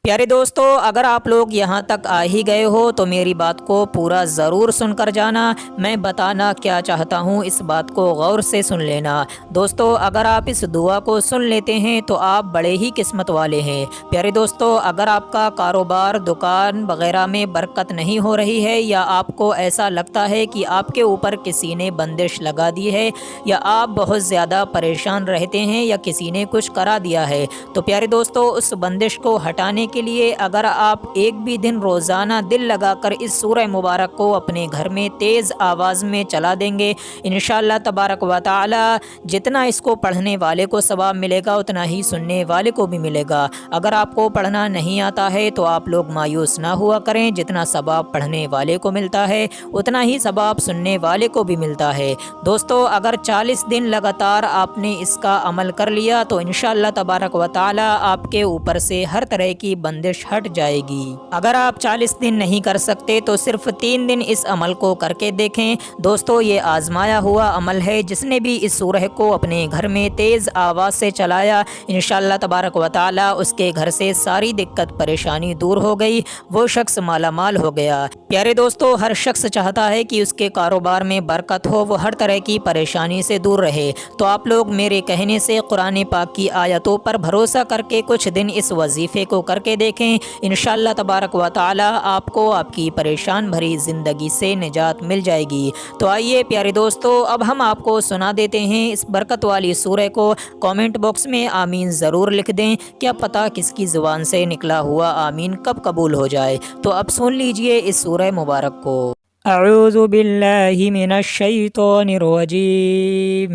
प्यारे दोस्तों, अगर आप लोग यहाँ तक आ ही गए हो तो मेरी बात को पूरा ज़रूर सुनकर जाना। मैं बताना क्या चाहता हूँ इस बात को गौर से सुन लेना। दोस्तों, अगर आप इस दुआ को सुन लेते हैं तो आप बड़े ही किस्मत वाले हैं। प्यारे दोस्तों, अगर आपका कारोबार दुकान वगैरह में बरकत नहीं हो रही है या आपको ऐसा लगता है कि आपके ऊपर किसी ने बंदिश लगा दी है या आप बहुत ज़्यादा परेशान रहते हैं या किसी ने कुछ करा दिया है, तो प्यारे दोस्तों उस बंदिश को हटाने के लिए अगर आप एक भी दिन रोज़ाना दिल लगाकर इस सूरह मुबारक को अपने घर में तेज़ आवाज़ में चला देंगे, इंशाअल्लाह तबारक व तआला जितना इसको पढ़ने वाले को सवाब मिलेगा उतना ही सुनने वाले को भी मिलेगा। अगर आपको पढ़ना नहीं आता है तो आप लोग मायूस ना हुआ करें, जितना सवाब पढ़ने वाले को मिलता है उतना ही सवाब सुनने वाले को भी मिलता है। दोस्तों, अगर 40 दिन लगातार आपने इसका अमल कर लिया तो इंशाअल्लाह तबारक व तआला आपके ऊपर से हर तरह की बंदिश हट जाएगी। अगर आप 40 दिन नहीं कर सकते तो सिर्फ 3 दिन इस अमल को करके देखें। दोस्तों, ये आजमाया हुआ अमल है। जिसने भी इस सूरह को अपने घर में तेज़ आवाज़ से चलाया, इंशाअल्लाह तबारक व तआला उसके घर से सारी दिक्कत परेशानी दूर हो गई, वो शख्स मालामाल हो गया। प्यारे दोस्तों, हर शख्स चाहता है कि उसके कारोबार में बरकत हो, वो हर तरह की परेशानी से दूर रहे। तो आप लोग मेरे कहने से कुरान पाक की आयतों पर भरोसा करके कुछ दिन इस वजीफ़े को करके देखें। इंशाअल्लाह तबारक व तआला आपको आपकी परेशान भरी ज़िंदगी से निजात मिल जाएगी। तो आइए प्यारे दोस्तों, अब हम आपको सुना देते हैं इस बरकत वाली सूरह को। कमेंट बॉक्स में आमीन ज़रूर लिख दें, क्या पता किसकी ज़ुबान से निकला हुआ आमीन कब कबूल हो जाए। तो अब सुन लीजिए इस सूरह मुबारक को। अऊज़ु बिल्लाहि मिनश शैतानिर रजीम।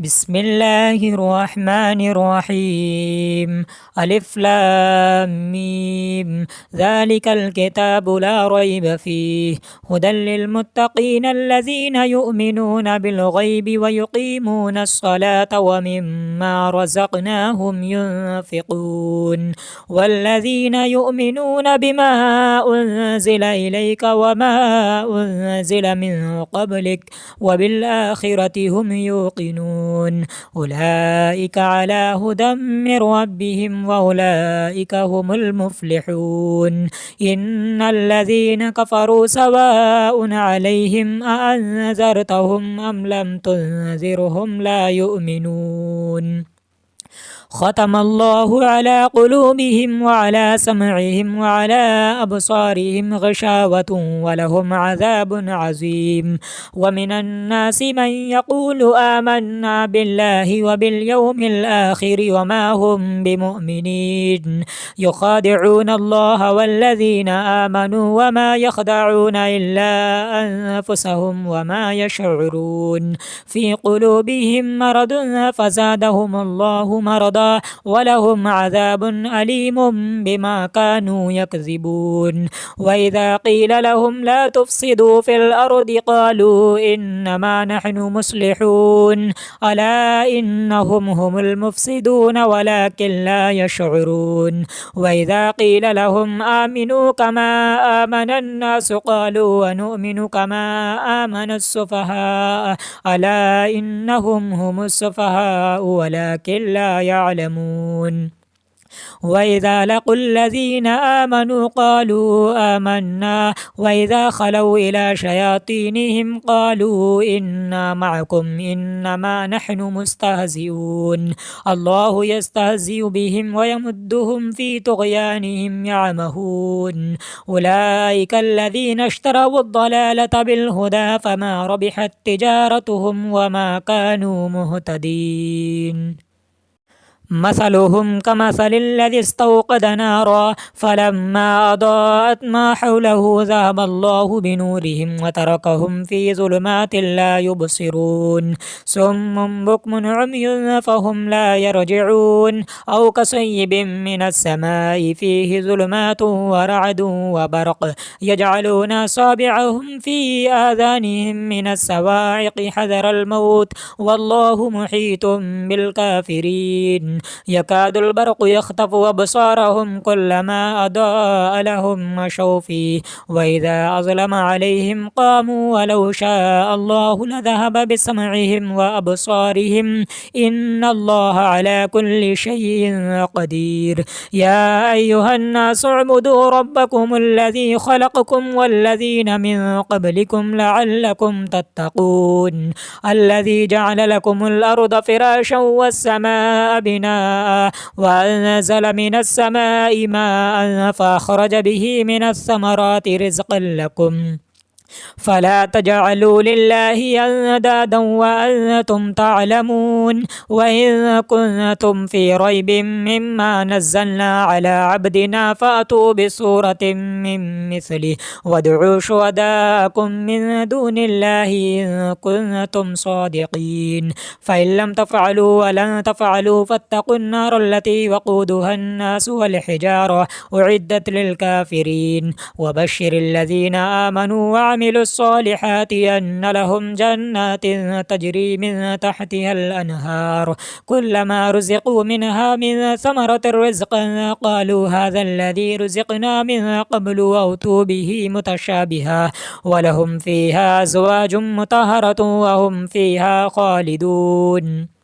बिस्मिल्लाहिर रहमानिर रहीम। अलिफ लाम मीम। ज़ालिकल किताबु ला रैब फ़ीहि हुदल लिल मुत्तक़ीन अल्लज़ीना युमिनूना बिल गैबि व युक़ीमूनस सलाता व मिम्मा रज़क़नाहुम युनफ़िक़ून वल्लज़ीना युमिनूना बिमा उन्ज़िला इलैका व मा उन्ज़िला मिन क़ब्लिक व बिल आखिरति हुम यूक़िनून उलाइका अला हुदम मिर रब्बिहिम व उलाइका हुमुल मुफ़्लिहून। इन्नल्लज़ीना कफ़रू सवाउन अलैहिम अअन्ज़रतहुम अम लम तुन्ज़िरहुम ला युमिनून। ख़तमल्लाहु अला क़ुलूबिहिम व अला समइहिम व अला अबसारिहिम ग़िशावतुन व लहुम अज़ाबुन अज़ीम। व मिनन नासि मन यक़ूलु आमन्ना बिल्लाहि व बिल यौमिल आखिरि व मा हुम बिमुमिनीन। युख़ादिऊन अल्लाह वल्लज़ीना आमनू व मा यख़दऊन इल्ला अन्फुसहुम व मा यशऊरून। फ़ी क़ुलूबिहिम मरदुन फ़ज़ादहुमुल्लाहु मरदा वलहुम अज़ाबुन अलीमुम बिमा कानू यकज़िबून। व इज़ा क़ील लहुम ला तुफ़सिदू फ़िल अर्दि क़ालू इन्नमा नहनु मुस्लिहून अला इन्नहुम हुमुल मुफ़सिदून वलाकिन ला यशऊरून। व इज़ा क़ील लहुम आमिनू कमा आमनन नासु क़ालू अनुमिनु कमा आमनस सुफ़हा अला इन्नहुम हुमुस सुफ़हा वलाकिन ला यअलमून। वइज़ा लक़ुल्लज़ीना आमनू क़ालू आमन्ना वइज़ा ख़लौ इला शयातीनिहिम क़ालू इन्ना मअकुम इन्नमा नहनु मुस्तहज़िऊन। अल्लाहु यस्तहज़िउ बिहिम व यमुद्दुहुम फ़ी तुग़यानिहिम यअमहून। उलाइकल्लज़ीना इश्तरवुद्दलालता बिल्हुदा फ़मा रबिहत तिजारतुहुम व मा कानू मुहतदीन। मसलुहुम कमसलिल्लज़ी इस्तौक़द नारा फ़लम्मा अज़ाअत मा हौलहु ज़हबल्लाहु बिनूरिहिम व तरकहुम फ़ी ज़ुलुमातिन ला युबसिरून। सुम्मुन बुक्मुन उम्युन फ़हुम ला यरजिऊन। औ कसय्यिबिन मिनस समाइ फ़ीहि ज़ुलुमातुन व रअदुन व बरक़ यजअलूना असाबिअहुम फ़ी आज़ानिहिम मिनस सवाइक़ि हज़रल मौत वल्लाहु मुहीतुन बिल काफ़िरीन। يكاد البرق يخطف أبصارهم كلما أضاء لهم مشوا فيه وإذا أظلم عليهم قاموا ولو شاء الله لذهب بسمعهم وأبصارهم إن الله على كل شيء قدير. يا أيها الناس اعبدوا ربكم الذي خلقكم والذين من قبلكم لعلكم تتقون الذي جعل لكم الأرض فراشا والسماء بناء وأنزل من السماء ماء فأخرج به من الثمرات رزقا لكم فلا تجعلوا لله أندادا وأنتم تعلمون. وإن كنتم في ريب مما نزلنا على عبدنا فأتوا بسورة من مثله وادعوا شهداءكم من دون الله إن كنتم صادقين فإن لم تفعلوا ولن تفعلوا فاتقوا النار التي وقودها الناس والحجارة أعدت للكافرين. وبشر الذين آمنوا وعملوا الصالحات أن لهم جنات تجري من تحتها الأنهار كلما رزقوا منها من ثمرة رزقا قالوا هذا الذي رزقنا من قبل وأتوا به متشابها ولهم فيها أزواج مطهرة وهم فيها خالدون.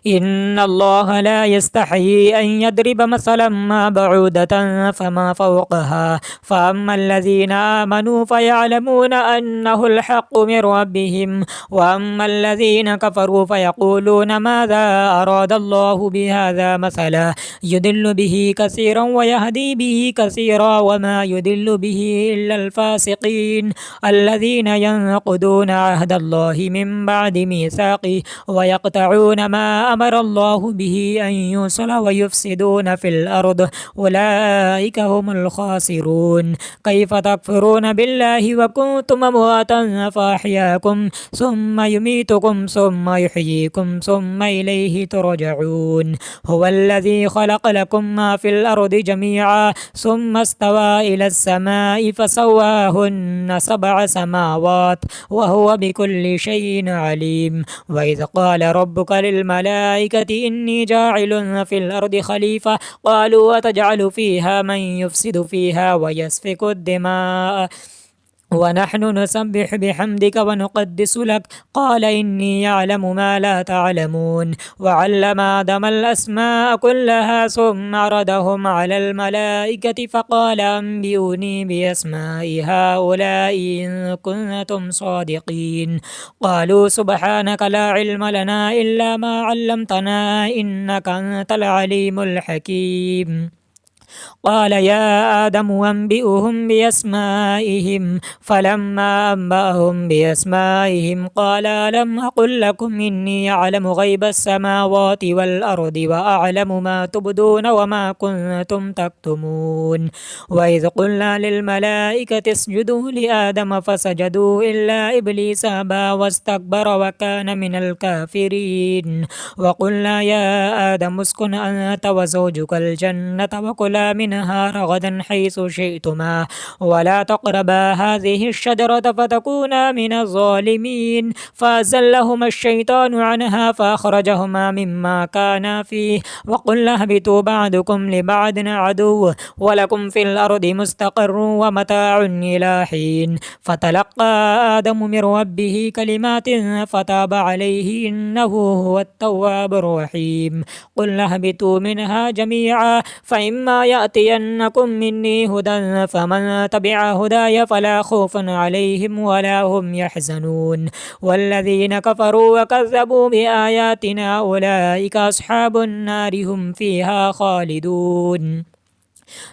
إن الله لا يستحيي أن يضرب مثلا ما بعودة فما فوقها فأما الذين آمنوا فيعلمون أنه الحق من ربهم وأما الذين كفروا فيقولون ماذا أراد الله بهذا مثلا يضل به كثيرا ويهدي به كثيرا وما يضل به إلا الفاسقين الذين ينقضون عهد الله من بعد ميثاقه ويقطعون ما أمر الله به أن يوصل ويفسدون في الأرض أولئك هم الخاسرون. كيف تكفرون بالله وكنتم أمواتا فأحياكم ثم يميتكم ثم يحييكم ثم إليه ترجعون. هو الذي خلق لكم ما في الأرض جميعا ثم استوى إلى السماء فسواهن 7 سماوات وهو بكل شيء عليم. وإذ قال ربك للملائكة إني جاعل في الأرض خليفة قالوا وتجعل فيها من يفسد فيها ويسفك الدماء ونحن نسبح بحمدك ونقدس لك قال إني أعلم ما لا تعلمون. وعلم آدم الأسماء كلها ثم عرضهم على الملائكة فقال أنبئوني بأسماء هؤلاء إن كنتم صادقين قالوا سبحانك لا علم لنا إلا ما علمتنا إنك أنت العليم الحكيم. قال يا آدم أنبئهم بأسمائهم فلما أنبأهم بأسمائهم قال ألم أقل لكم إني أعلم غيب السماوات والأرض وأعلم ما تبدون وما كنتم تكتمون. وإذ قلنا للملائكة اسجدوا لآدم فسجدوا إلا إبليس أبى واستكبر وكان من الكافرين. وقلنا يا آدم اسكن أنت وزوجك الجنة وكلا منها رغدا حيث شئتما ولا تقربا هذه الشجرة فتكونا من الظالمين فأزلهما الشيطان عنها فأخرجهما مما كانا فيه وقلنا اهبطوا بعضكم لبعض عدو ولكم في الأرض مستقر ومتاع إلى حين. فتلقى آدم من ربه كلمات فتاب عليه إنه هو التواب الرحيم. قلنا اهبطوا منها جميعا فإما يأتينكم مني هدى فمن تبع هداي فلا خوف عليهم ولا هم يحزنون. والذين كفروا وكذبوا بآياتنا أولئك أصحاب النار هم فيها خالدون.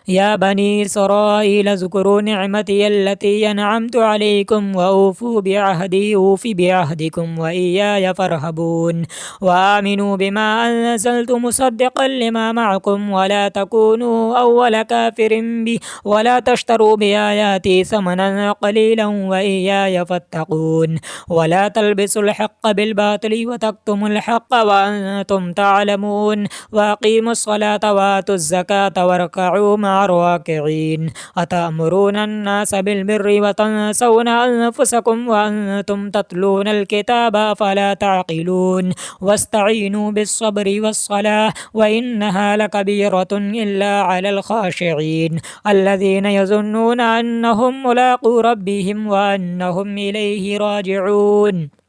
يا بني إسرائيل اذكروا نعمتي التي أنعمت عليكم وأوفوا بعهدي أوف بعهدكم وإياي فارهبون. وآمنوا بما أنزلت مصدقا لما معكم ولا تكونوا أول كافر به ولا تشتروا بآياتي ثمنا قليلا وإياي فاتقون. ولا تلبسوا الحق بالباطل وتكتموا الحق وأنتم تعلمون. وأقيموا الصلاة وآتوا الزكاة واركعوا فاركعوا مع الراكعين أتأمرون الناس بالبر وتنسون أنفسكم وأنتم تتلون الكتاب أفلا تعقلون واستعينوا بالصبر والصلاة وإنها لكبيرة إلا على الخاشعين الذين يظنون أنهم ملاقو ربهم وأنهم إليه راجعون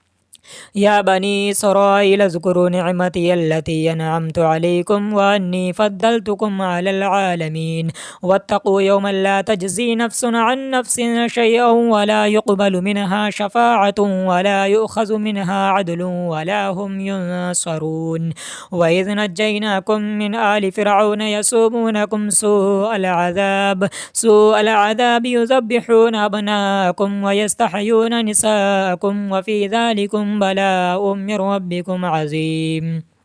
يا بني إسرائيل اذكروا نعمتي التي أنعمت عليكم وأني فضلتكم على العالمين واتقوا يوما لا تجزي نفس عن نفس شيئا ولا يقبل منها شفاعة ولا يؤخذ منها عدل ولا هم ينصرون وإذ نجيناكم من آل فرعون يسومونكم سوء العذاب يذبحون أبناءكم ويستحيون نساءكم وفي ذلكم بلاء من ربكم عظيم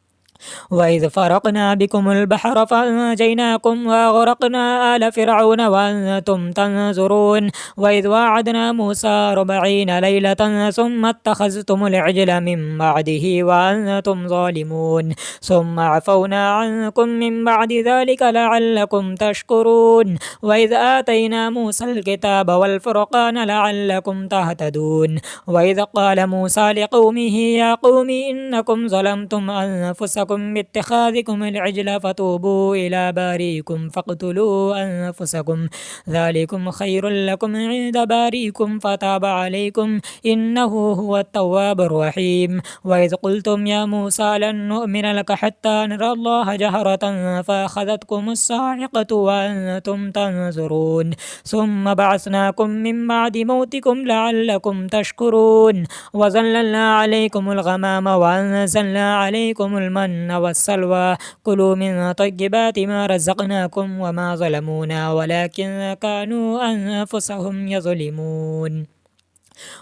وإذ فرقنا بكم البحر فأنجيناكم وأغرقنا آل فرعون وأنتم تنظرون وإذ وعدنا موسى 40 ليلة ثم اتخذتم العجل من بعده وأنتم ظالمون ثم عفونا عنكم من بعد ذلك لعلكم تشكرون وإذ آتينا موسى الكتاب والفرقان لعلكم تهتدون وإذ قال موسى لقومه يا قوم إنكم ظلمتم أنفسكم باتخاذكم العجل فتوبوا إلى باريكم فاقتلوا أنفسكم ذلكم خير لكم عند باريكم فتاب عليكم إنه هو التواب الرحيم وإذ قلتم يا موسى لن نؤمن لك حتى نرى الله جهرة فأخذتكم الصاعقة وأنتم تنظرون ثم بعثناكم من بعد موتكم لعلكم تشكرون وظللنا عليكم الغمام وأنزلنا عليكم المن والسلوى كلوا من طيبات ما رزقناكم وما ظلمونا ولكن كانوا أنفسهم يظلمون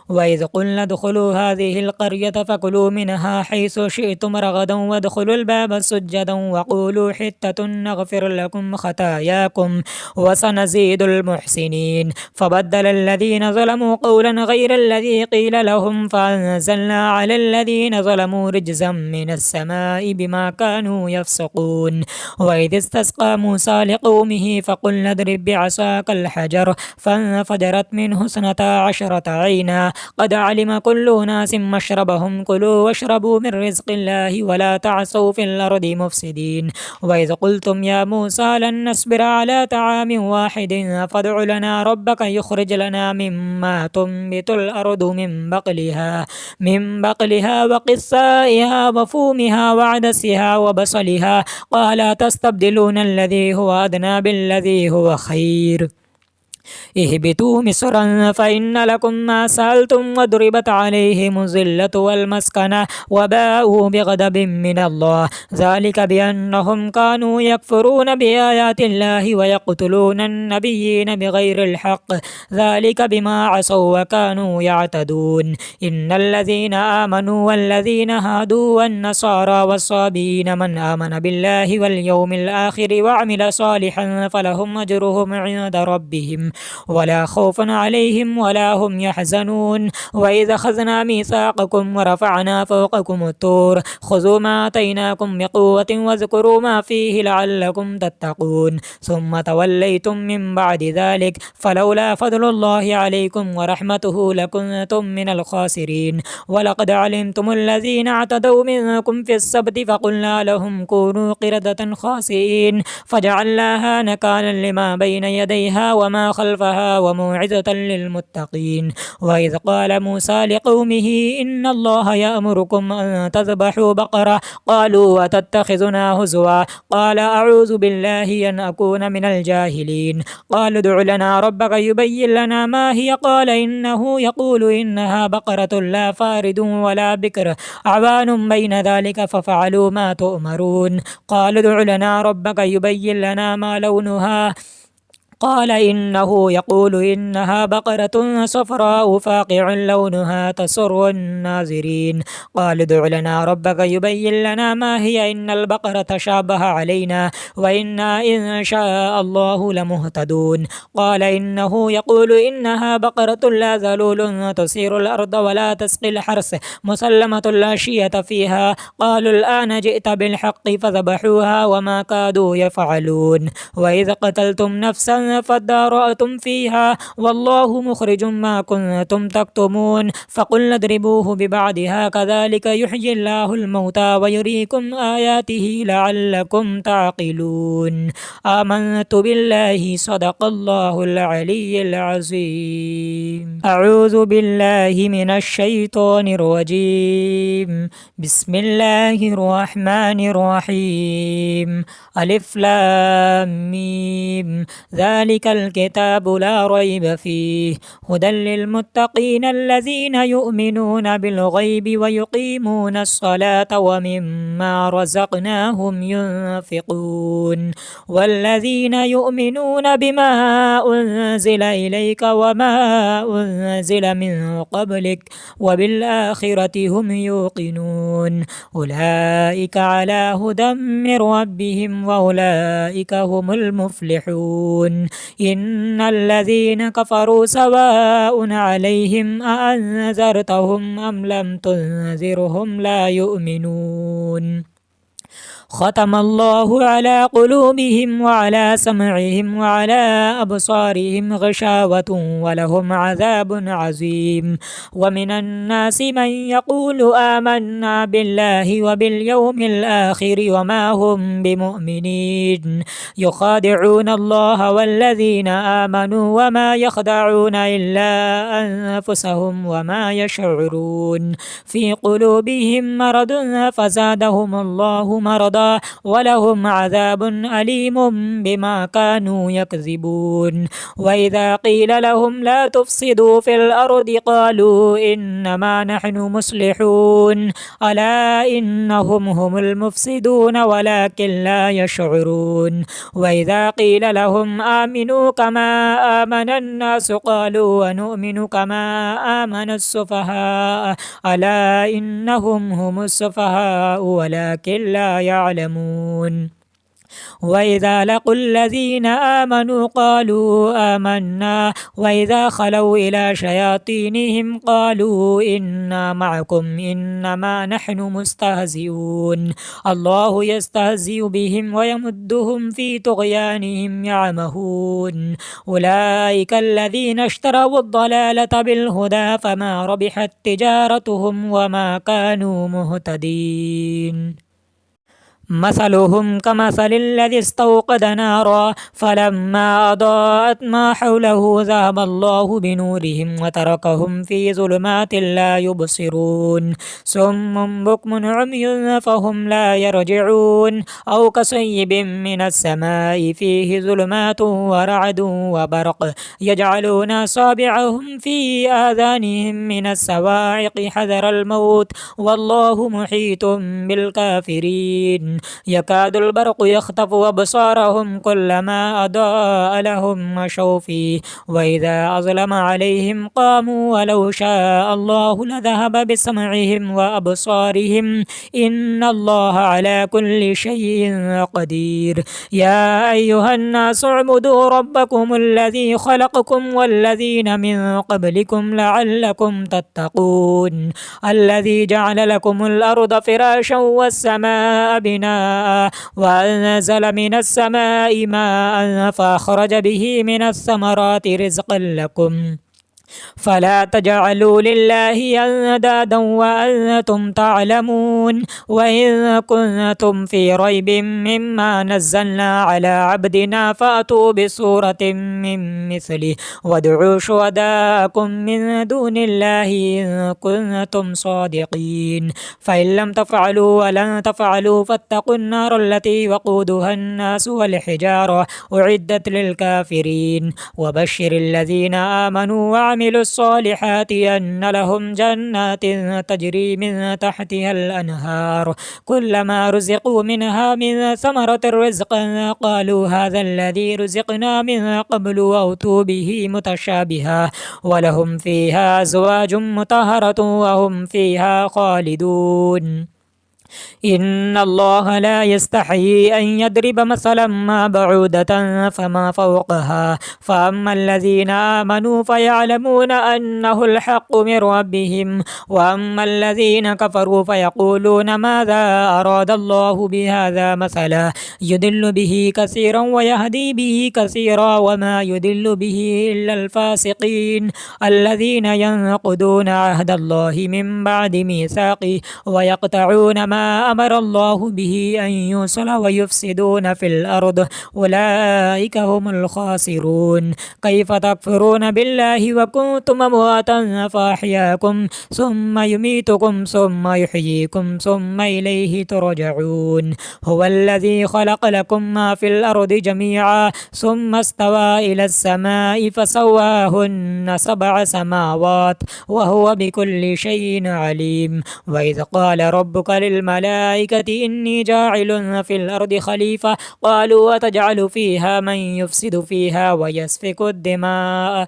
وإذ قلنا ادخلوا هذه القرية فكلوا منها حيث شئتم رغدا وادخلوا الباب سجدا وقولوا حتة نغفر لكم خطاياكم وسنزيد المحسنين فبدل الذين ظلموا قولا غير الذي قيل لهم فأنزلنا على الذين ظلموا رجزا من السماء بما كانوا يفسقون وإذ استسقى موسى لقومه فقلنا اضرب بعصاك الحجر فانفجرت منه 12 عينا قد علم كل أناس مشربهم كلوا واشربوا من رزق الله ولا تعثوا في الأرض مفسدين وإذ قلتم يا موسى لن نصبر على طعام واحد فادع لنا ربك يخرج لنا مما تنبت الأرض من بقلها وقثائها وفومها وعدسها وبصلها قال تستبدلون الذي هو أدنى بالذي هو خير اهبطوا مصرا فإن لكم ما سألتم وضربت عليهم الذلة والمسكنة وباءوا بغضب من الله ذلك بأنهم كانوا يكفرون بآيات الله ويقتلون النبيين بغير الحق ذلك بما عصوا وكانوا يعتدون إن الذين آمنوا والذين هادوا والنصارى والصابين من آمن بالله واليوم الآخر وعمل صالحا فلهم أجرهم عند ربهم ولا خوف عليهم ولا هم يحزنون وإذا أخذنا ميثاقكم ورفعنا فوقكم الطور خذوا ما آتيناكم بقوة واذكروا ما فيه لعلكم تتقون ثم توليتم من بعد ذلك فلولا فضل الله عليكم ورحمته لكنتم من الخاسرين ولقد علمتم الذين اعتدوا منكم في السبت فقلنا لهم كونوا قردة خاسئين فجعلناها نكالا لما بين يديها وما خلفها وموعظة للمتقين وإذ قال موسى لقومه إن الله يأمركم أن تذبحوا بقرة قالوا وتتخذنا هزوا قال أعوذ بالله أن أكون من الجاهلين قالوا ادع لنا ربك يبين لنا ما هي قال إنه يقول إنها بقرة لا فارد ولا بكر عوان بين ذلك ففعلوا ما تؤمرون قالوا ادع لنا ربك يبين لنا ما لونها قال إنه يقول إنها بقرة صفراء فاقع لونها تسر الناظرين. قال ادع لنا ربك يبين لنا ما هي إن البقرة تشابه علينا وإنا إن شاء الله لمهتدون. قال إنه يقول إنها بقرة لا ذلول تثير الأرض ولا تسقي الحرث مسلمة لا شية فيها. قالوا الآن جئت بالحق فذبحوها وما كادوا يفعلون. وإذا قتلتم نفسا فادارأتم فيها والله مخرج ما كنتم تكتمون. فقلنا اضربوه ببعضها كذلك يحيي الله الموتى ويريكم آياته لعلكم تعقلون. آمنت بالله صدق الله العلي العظيم. أعوذ بالله من الشيطان الرجيم. بسم الله الرحمن الرحيم. ألف لام ميم. ذلك الكتاب لا ريب فيه هدى للمتقين الذين يؤمنون بالغيب ويقيمون الصلاة ومما رزقناهم ينفقون. والذين يؤمنون بما أنزل إليك وما أنزل من قبلك وبالآخرة هم يوقنون. أولئك على هدى من ربهم وأولئك هم المفلحون. إن الذين كفروا سواء عليهم أأنذرتهم أم لم تنذرهم لا يؤمنون. ختم الله على قلوبهم وعلى سمعهم وعلى أبصارهم غشاوة ولهم عذاب عظيم. ومن الناس من يقول آمنا بالله وباليوم الآخر وما هم بمؤمنين يخادعون الله والذين آمنوا وما يخدعون إلا أنفسهم وما يشعرون. في قلوبهم مرض فزادهم الله مرضا ولهم عذاب أليم بما كانوا يكذبون. وإذا قيل لهم لا تفسدوا في الأرض قالوا إنما نحن مصلحون ألا إنهم هم المفسدون ولكن لا يشعرون. وإذا قيل لهم آمنوا كما آمن الناس قالوا ونؤمن كما آمن السفهاء ألا إنهم هم السفهاء ولكن لا يعلمون. وإذا لقوا الذين آمنوا قالوا آمنا وإذا خلوا إلى شياطينهم قالوا إنا معكم إنما نحن مستهزئون. الله يستهزئ بهم ويمدهم في طغيانهم يعمهون. أولئك الذين اشتروا الضلالة بالهدى فما ربحت تجارتهم وما كانوا مهتدين. مثلهم كمثل الذي استوقد نارا فلما أضاءت ما حوله ذهب الله بنورهم وتركهم في ظلمات لا يبصرون. صم بكم عمي فهم لا يرجعون. أو كصيب من السماء فيه ظلمات ورعد وبرق يجعلون أصابعهم في آذانهم من الصواعق حذر الموت والله محيط بالكافرين. يكاد البرق يخطف أبصارهم كلما أضاء لهم مشوا فيه وإذا أظلم عليهم قاموا ولو شاء الله لذهب بسمعهم وأبصارهم إن الله على كل شيء قدير. يا أيها الناس اعبدوا ربكم الذي خلقكم والذين من قبلكم لعلكم تتقون. الذي جعل لكم الأرض فراشا والسماء بناء وأنزل من السماء ماء فأخرج به من الثمرات رزقا لكم فلا تجعلوا لله أندادا وأنتم تعلمون. وإن كنتم في ريب مما نزلنا على عبدنا فأتوا بسورة من مثله وادعوا شهداءكم من دون الله إن كنتم صادقين. فإن لم تفعلوا ولن تفعلوا فاتقوا النار التي وقودها الناس والحجارة أعدت للكافرين. وبشر الذين آمنوا وعملوا وعملوا الصالحات أن لهم جنات تجري من تحتها الأنهار كلما رزقوا منها من ثمرة رزقا قالوا هذا الذي رزقنا من قبل وأتوا به متشابها ولهم فيها أزواج مطهرة وهم فيها خالدون. إن الله لا يستحيي أن يضرب مثلا ما بعودة فما فوقها فأما الذين آمنوا فيعلمون أنه الحق من ربهم وأما الذين كفروا فيقولون ماذا أراد الله بهذا مثلا يضل به كثيرا ويهدي به كثيرا وما يضل به إلا الفاسقين الذين ينقضون عهد الله من بعد ميثاقه ويقطعون ما أمر الله به أن يوصل ويفسدون في الأرض أولئك هم الخاسرون. كيف تكفرون بالله وكنتم أمواتا فأحياكم ثم يميتكم ثم يحييكم ثم إليه ترجعون. هو الذي خلق لكم ما في الأرض جميعا ثم استوى إلى السماء فسواهن 7 سماوات وهو بكل شيء عليم. وإذ قال ربك للملائكة إني جاعل في الأرض خليفة قالوا وتجعل فيها من يفسد فيها ويسفك الدماء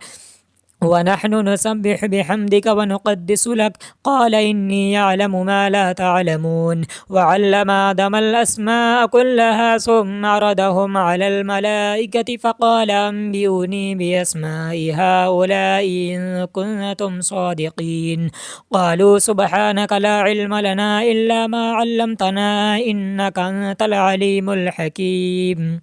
ونحن نسبح بحمدك ونقدس لك قال إني أعلم ما لا تعلمون. وعلم آدم الأسماء كلها ثم عرضهم على الملائكة فقال أنبئوني بأسماء هؤلاء إن كنتم صادقين. قالوا سبحانك لا علم لنا إلا ما علمتنا إنك أنت العليم الحكيم.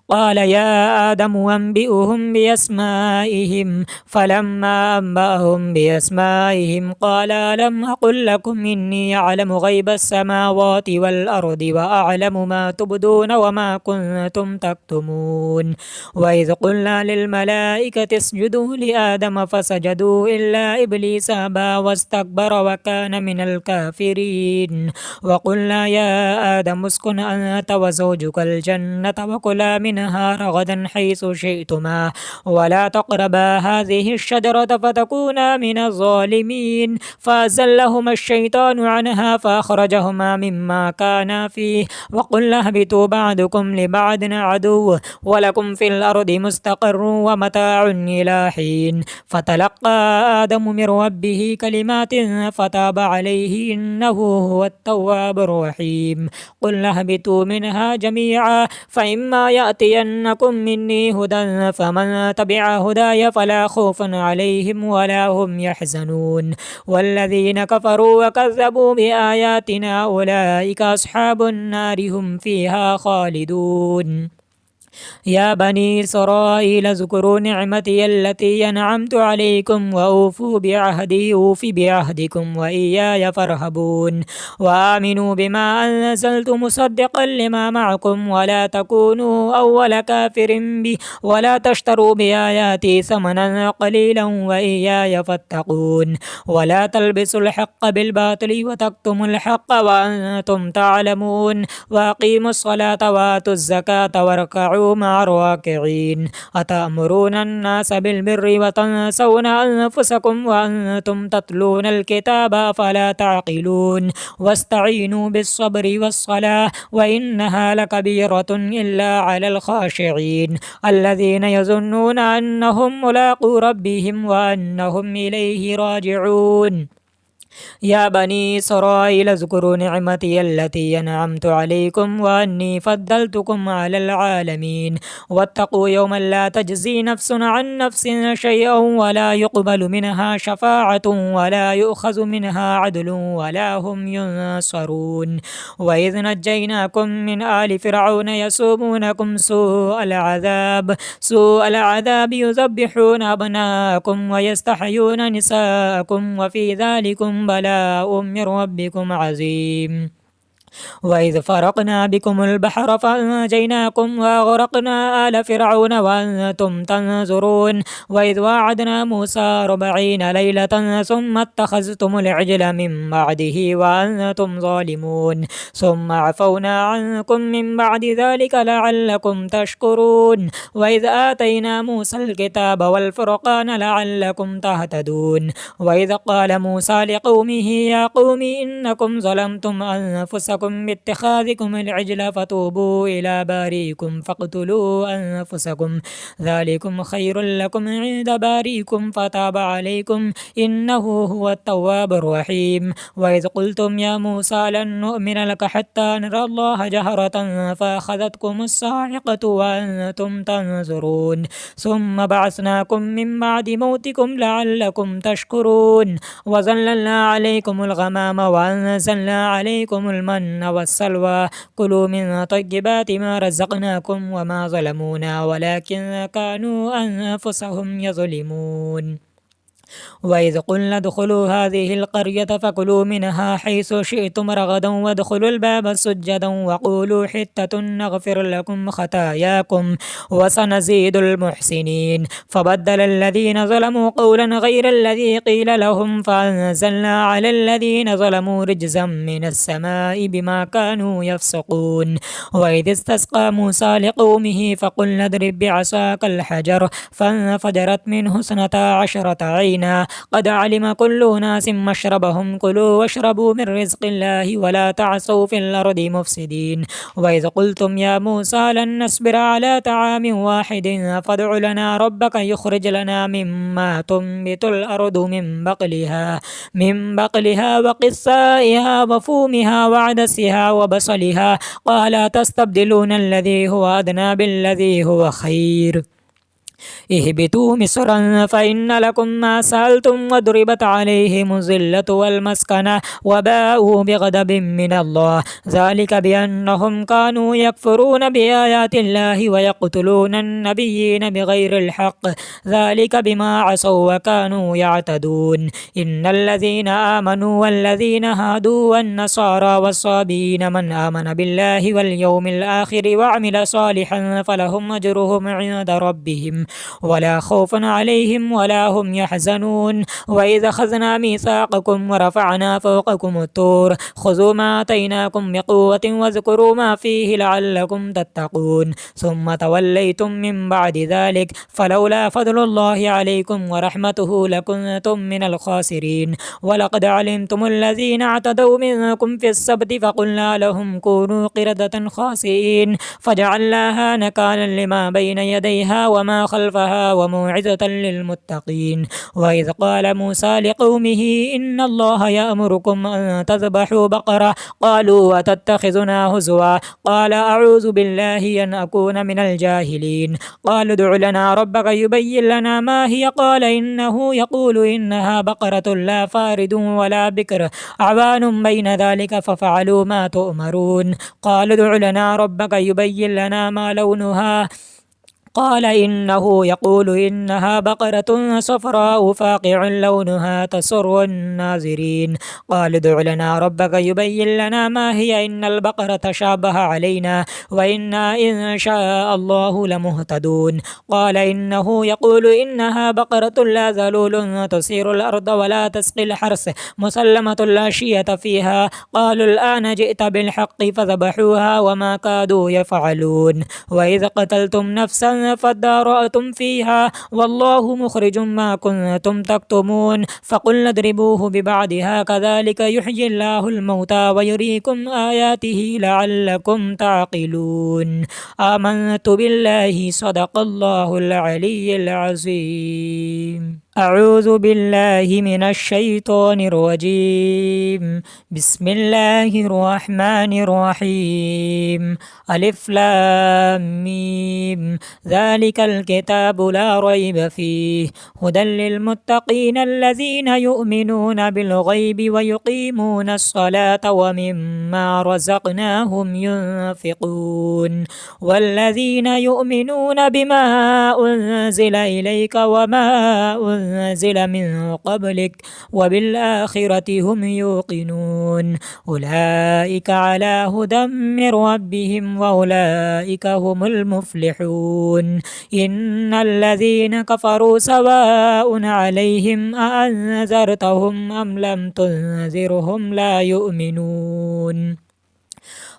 قال يا آدم أنبئهم بأسمائهم فلما أنبأهم بأسمائهم قال ألم أقل لكم إني أعلم غيب السماوات والأرض وأعلم ما تبدون وما كنتم تكتمون. وإذ قلنا للملائكة اسجدوا لآدم فسجدوا إلا إبليس أبى واستكبر وكان من الكافرين. وقلنا يا آدم اسكن أنت وزوجك الجنة وكلا منها رغدا حيث شئتما ولا تقربا هذه الشجرة فتكونا من الظالمين. فأزلهما الشيطان عنها فأخرجهما مما كانا فيه وقلنا اهبطوا بعضكم لبعض عدو ولكم في الأرض مستقر ومتاع إلى حين. فتلقى آدم من ربه كلمات فتاب عليه إنه هو التواب الرحيم. قلنا اهبطوا منها جميعا فإما يأتينكم مني هدى فمن تبع هداي فلا خوف عليهم ولا هم يحزنون. والذين كفروا وكذبوا بآياتنا أولئك أصحاب النار هم فيها خالدون. يا بني إسرائيل اذكروا نعمتي التي أنعمت عليكم وأوفوا بعهدي أوف بعهدكم وإياي فارهبون. وآمنوا بما أنزلت مصدقا لما معكم ولا تكونوا أول كافر به ولا تشتروا بآياتي ثمنا قليلا وإياي فاتقون. ولا تلبسوا الحق بالباطل وتكتموا الحق وأنتم تعلمون. وأقيموا الصلاة وآتوا الزكاة واركعوا مع الراكعين. أتأمرون الناس بالبر وتنسون أنفسكم وأنتم تتلون الكتاب فلا تعقلون. واستعينوا بالصبر والصلاة وإنها لكبيرة إلا على الخاشعين الذين يظنون أنهم ملاقو ربهم وأنهم إليه راجعون. يا بني إسرائيل اذكروا نعمتي التي أنعمت عليكم وأني فضلتكم على العالمين. واتقوا يوما لا تجزي نفس عن نفس شيئا ولا يقبل منها شفاعة ولا يؤخذ منها عدل ولا هم ينصرون. وإذ نجيناكم من آل فرعون يسومونكم سوء العذاب يذبحون أبناءكم ويستحيون نساءكم وفي ذلكم بلاء من ربكم عظيم. وإذ فرقنا بكم البحر فأنجيناكم وأغرقنا آل فرعون وأنتم تنظرون وإذ وعدنا موسى 40 ليلة ثم اتخذتم العجل من بعده وأنتم ظالمون ثم عفونا عنكم من بعد ذلك لعلكم تشكرون وإذ آتينا موسى الكتاب والفرقان لعلكم تهتدون وإذ قال موسى لقومه يا قوم إنكم ظلمتم أنفسكم باتخاذكم العجل فتوبوا إلى باريكم فاقتلوا أنفسكم ذلكم خير لكم عند باريكم فتاب عليكم إنه هو التواب الرحيم وإذ قلتم يا موسى لن نؤمن لك حتى نرى الله جهرة فأخذتكم الصاعقة وأنتم تنظرون ثم بعثناكم من بعد موتكم لعلكم تشكرون وظللنا عليكم الغمام وأنزلنا عليكم المن والسلوى كلوا من طيبات ما رزقناكم وما ظلمونا ولكن كانوا أنفسهم يظلمون وإذ قلنا ادخلوا هذه القرية فكلوا منها حيث شئتم رغدا وادخلوا الباب سجدا وقولوا حتة نغفر لكم خطاياكم وسنزيد المحسنين فبدل الذين ظلموا قولا غير الذي قيل لهم فأنزلنا على الذين ظلموا رجزا من السماء بما كانوا يفسقون وإذ استسقى موسى لقومه فقلنا اضرب بعصاك الحجر فانفجرت منه 12 عينا قد علم كل أناس مشربهم كلوا واشربوا من رزق الله ولا تعثوا في الأرض مفسدين وإذ قلتم يا موسى لن نصبر على طعام واحد فادع لنا ربك يخرج لنا مما تنبت الأرض من بقلها وقثائها وفومها وعدسها وبصلها قال تستبدلون الذي هو أدنى بالذي هو خير اهبطوا مصرا فإن لكم ما سألتم وضربت عليهم الذلة والمسكنة وباءوا بغضب من الله ذلك بأنهم كانوا يكفرون بآيات الله ويقتلون النبيين بغير الحق ذلك بما عصوا وكانوا يعتدون إن الذين آمنوا والذين هادوا والنصارى والصابين من آمن بالله واليوم الآخر وعمل صالحا فلهم أجرهم عند ربهم ولا خوف عليهم ولا هم يحزنون وإذا أخذنا ميثاقكم ورفعنا فوقكم الطور خذوا ما آتيناكم بقوة واذكروا ما فيه لعلكم تتقون ثم توليتم من بعد ذلك فلولا فضل الله عليكم ورحمته لكنتم من الخاسرين ولقد علمتم الذين اعتدوا منكم في السبت فقلنا لهم كونوا قردة خاسئين فجعلناها نكالا لما بين يديها وما خلفها وموعظة للمتقين وإذ قال موسى لقومه إن الله يأمركم أن تذبحوا بقرة قالوا وتتخذنا هزوا قال أعوذ بالله أن أكون من الجاهلين قالوا ادع لنا ربك يبين لنا ما هي قال إنه يقول إنها بقرة لا فارد ولا بكر عوان بين ذلك ففعلوا ما تؤمرون قالوا ادع لنا ربك يبين لنا ما لونها قال إنه يقول إنها بقرة صفراء فاقع لونها تسر الناظرين قال ادع لنا ربك يبين لنا ما هي إن البقرة تشابه علينا وإنا إن شاء الله لمهتدون قال إنه يقول إنها بقرة لا ذلول تثير الأرض ولا تسقي الحرث مسلمة لا شية فيها قالوا الآن جئت بالحق فذبحوها وما كادوا يفعلون وإذا قتلتم نفسا فادارأتم فيها والله مخرج ما كنتم تكتمون فقلنا اضربوه ببعضها كذلك يحيي الله الموتى ويريكم آياته لعلكم تعقلون آمنت بالله صدق الله العلي العظيم أعوذ بالله من الشيطان الرجيم بسم الله الرحمن الرحيم ألف لام ميم ذلك الكتاب لا ريب فيه هدى للمتقين الذين يؤمنون بالغيب ويقيمون الصلاة ومما رزقناهم ينفقون والذين يؤمنون بما أنزل إليك وما أنزل من قبلك وبالآخرة هم يوقنون أولئك على هدى من ربهم وأولئك هم المفلحون إن الذين كفروا سواء عليهم أأنذرتهم أم لم تنذرهم لا يؤمنون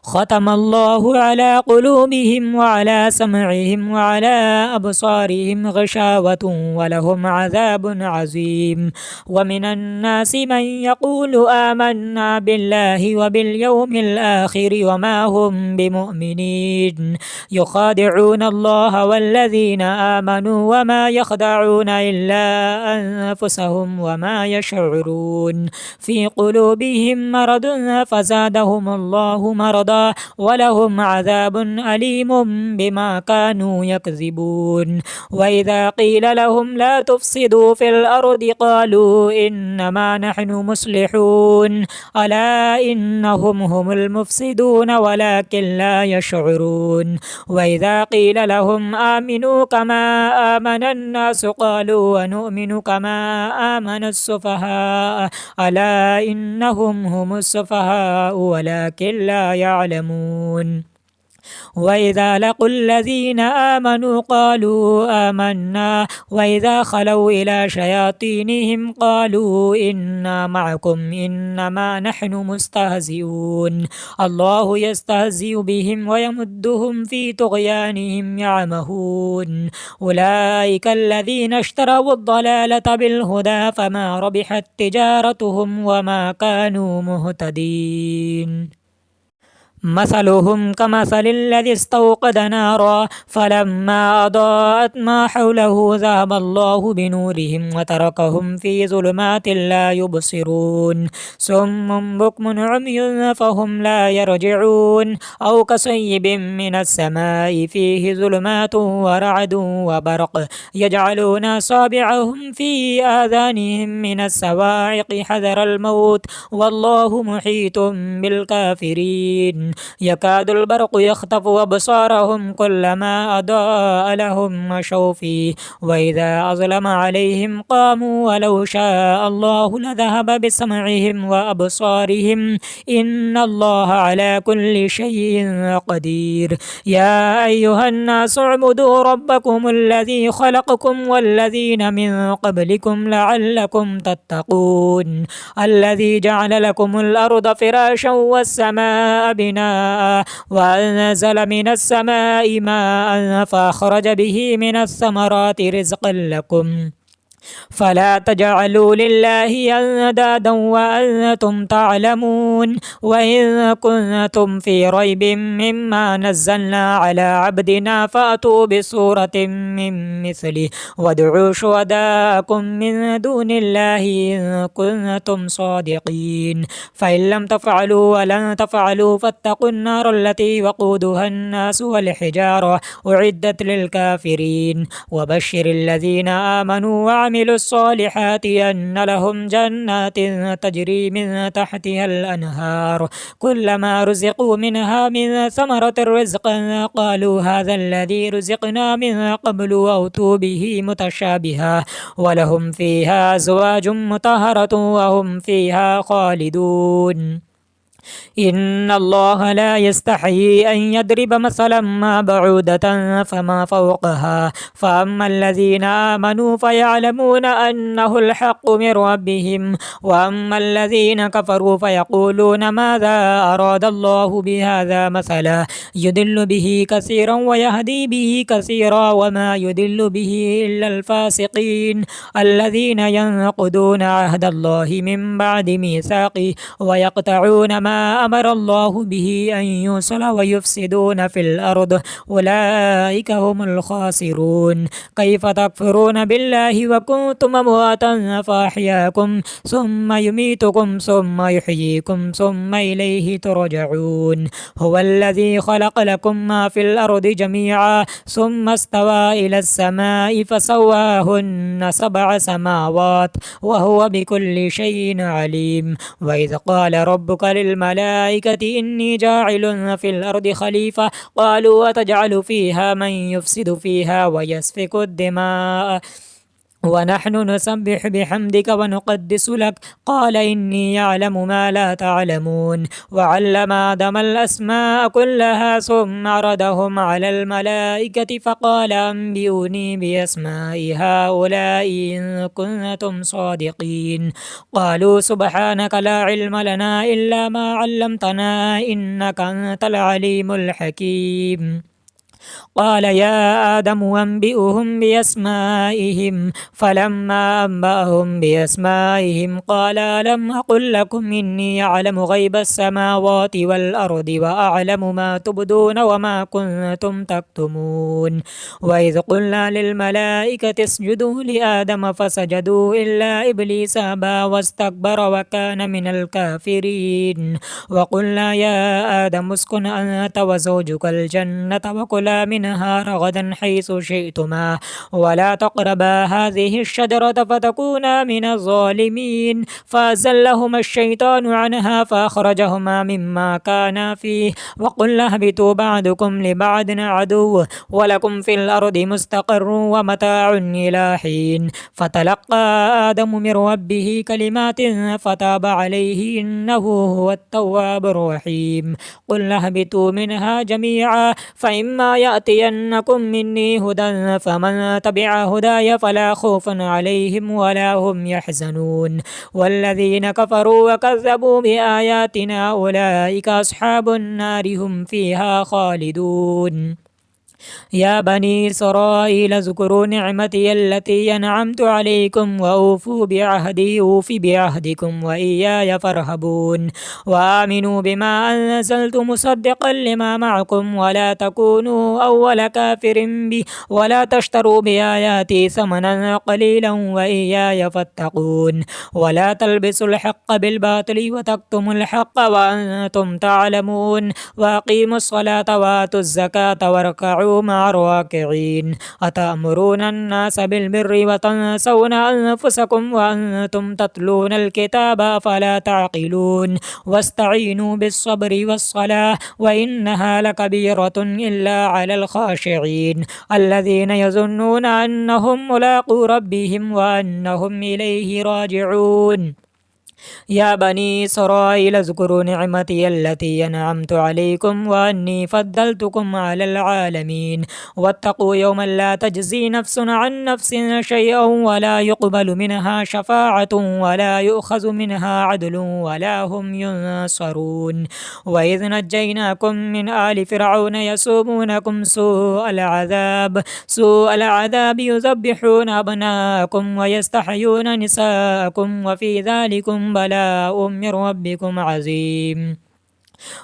ختم الله على قلوبهم وعلى سمعهم وعلى أبصارهم غشاوة ولهم عذاب عظيم ومن الناس من يقول آمنا بالله وباليوم الآخر وما هم بمؤمنين يخادعون الله والذين آمنوا وما يخدعون إلا أنفسهم وما يشعرون في قلوبهم مرض فزادهم الله مرضا ولهم عذاب أليم بما كانوا يكذبون وإذا قيل لهم لا تفسدوا في الأرض قالوا إنما نحن مصلحون ألا إنهم هم المفسدون ولكن لا يشعرون وإذا قيل لهم آمنوا كما آمن الناس قالوا ونؤمن كما آمن السفهاء ألا إنهم هم السفهاء ولكن لا يعلمون وإذا لقوا الذين آمنوا قالوا آمنا وإذا خلوا إلى شياطينهم قالوا إنا معكم إنما نحن مستهزئون الله يستهزئ بهم ويمدهم في طغيانهم يعمهون أولئك الذين اشتروا الضلالة بالهدى فما ربحت تجارتهم وما كانوا مهتدين مثلهم كمثل الذي استوقد نارا فلما أضاءت ما حوله ذهب الله بنورهم وتركهم في ظلمات لا يبصرون صم بكم عمي فهم لا يرجعون أو كصيب من السماء فيه ظلمات ورعد وبرق يجعلون أصابعهم في آذانهم من الصواعق حذر الموت والله محيط بالكافرين يكاد البرق يخطف أبصارهم كلما أضاء لهم مشوا فيه وإذا أظلم عليهم قاموا ولو شاء الله لذهب بسمعهم وأبصارهم إن الله على كل شيء قدير يا أيها الناس اعبدوا ربكم الذي خلقكم والذين من قبلكم لعلكم تتقون الذي جعل لكم الأرض فراشا والسماء بناء وأنزل من السماء ماء فأخرج به من الثمرات رزقا لكم فلا تجعلوا لله أندادا وأنتم تعلمون وإن كنتم في ريب مما نزلنا على عبدنا فأتوا بسورة من مثله وادعوا شهداءكم من دون الله إن كنتم صادقين فإن لم تفعلوا ولن تفعلوا فاتقوا النار التي وقودها الناس والحجارة أعدت للكافرين وبشر الذين آمنوا وعملوا الصالحات أن لهم جنات تجري من تحتها الأنهار كلما رزقوا منها من ثمرة رزقا قالوا هذا الذي رزقنا من قبل وأتوا به متشابها ولهم فيها أزواج مطهرة وهم فيها خالدون إن الله لا يستحيي أن يضرب مثلا ما بعودة فما فوقها فأما الذين آمنوا فيعلمون أنه الحق من ربهم وأما الذين كفروا فيقولون ماذا أراد الله بهذا مثلا يضل به كثيرا ويهدي به كثيرا وما يضل به إلا الفاسقين الذين ينقضون عهد الله من بعد ميثاقه ويقطعون ما أمر الله به أن يوصل ويفسدون في الأرض أولئك هم الخاسرون كيف تكفرون بالله وكنتم أمواتا فأحياكم ثم يميتكم ثم يحييكم ثم إليه ترجعون هو الذي خلق لكم ما في الأرض جميعا ثم استوى إلى السماء فسواهن 7 سماوات وهو بكل شيء عليم وإذ قال ربك للملائكة الملائكة إني جاعل في الأرض خليفة قالوا وتجعل فيها من يفسد فيها ويسفك الدماء ونحن نسبح بحمدك ونقدس لك قال إني أعلم ما لا تعلمون وعلم آدم الأسماء كلها ثم عرضهم على الملائكة فقال أنبئوني بأسماء هؤلاء إن كنتم صادقين قالوا سبحانك لا علم لنا إلا ما علمتنا إنك أنت العليم الحكيم قال يا آدم أنبئهم بأسمائهم فلما أنبأهم بأسمائهم قال ألم أقل لكم إني أعلم غيب السماوات والأرض وأعلم ما تبدون وما كنتم تكتمون وإذ قلنا للملائكة اسجدوا لآدم فسجدوا إلا إبليس أبى واستكبر وكان من الكافرين وقلنا يا آدم اسكن أنت وزوجك الجنة وكلا منها رغدا حيث شئتما ولا تقربا هذه الشجرة فتكونا من الظالمين فأزلهما الشيطان عنها فأخرجهما مما كانا فيه وقلنا اهبطوا بعضكم لبعض عدو ولكم في الأرض مستقر ومتاع إلى حين فتلقى آدم من ربه كلمات فتاب عليه إنه هو التواب الرحيم قلنا اهبطوا منها جميعا فإما يأتينكم مني هدى فمن تبع هداي فلا خوف عليهم ولا هم يحزنون والذين كفروا وكذبوا بآياتنا أولئك أصحاب النار هم فيها خالدون يا بني إسرائيل اذكروا نعمتي التي أنعمت عليكم وأوفوا بعهدي أوف بعهدكم وإياي فارهبون وآمنوا بما أنزلت مصدقا لما معكم ولا تكونوا أول كافر به ولا تشتروا بآياتي ثمنا قليلا وإياي فاتقون ولا تلبسوا الحق بالباطل وتكتموا الحق وأنتم تعلمون وأقيموا الصلاة وآتوا الزكاة واركعوا مع الراكعين أتأمرون الناس بالبر وتنسون أنفسكم وأنتم تتلون الكتاب فلا تعقلون واستعينوا بالصبر والصلاة وإنها لكبيرة إلا على الخاشعين الذين يظنون أنهم ملاقو ربهم وأنهم إليه راجعون يا بني إسرائيل اذكروا نعمتي التي أنعمت عليكم وأني فضلتكم على العالمين واتقوا يوما لا تجزي نفس عن نفس شيئا ولا يقبل منها شفاعة ولا يؤخذ منها عدل ولا هم ينصرون وإذ نجيناكم من آل فرعون يسومونكم سوء العذاب يذبحون أبناءكم ويستحيون نساءكم وفي ذلكم بلاء من ربكم عظيم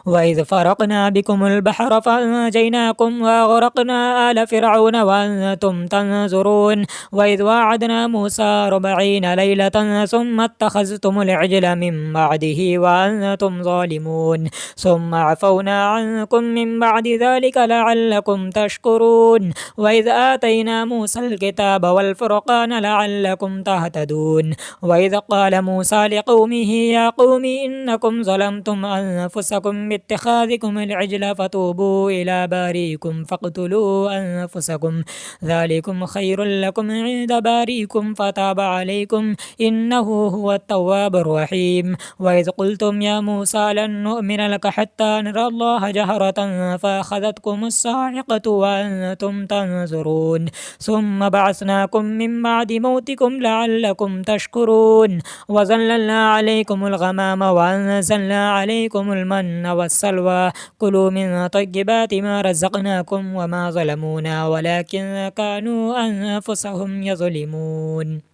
وإذ فرقنا بكم البحر فأنجيناكم وأغرقنا آل فرعون وأنتم تنظرون وإذ وعدنا موسى 40 ليلة ثم اتخذتم العجل من بعده وأنتم ظالمون ثم عفونا عنكم من بعد ذلك لعلكم تشكرون وإذ آتينا موسى الكتاب والفرقان لعلكم تهتدون وإذ قال موسى لقومه يا قوم إنكم ظلمتم أنفسكم باتخاذكم العجل فتوبوا إلى باريكم فاقتلوا أنفسكم ذلكم خير لكم عند باريكم فتاب عليكم إنه هو التواب الرحيم وإذ قلتم يا موسى لن نؤمن لك حتى نرى الله جهرة فأخذتكم الصاعقة وأنتم تنظرون ثم بعثناكم من بعد موتكم لعلكم تشكرون وظللنا عليكم الغمام وأنزلنا عليكم المن والسلوى كلوا من طيبات ما رزقناكم وما ظلمونا ولكن كانوا أنفسهم يظلمون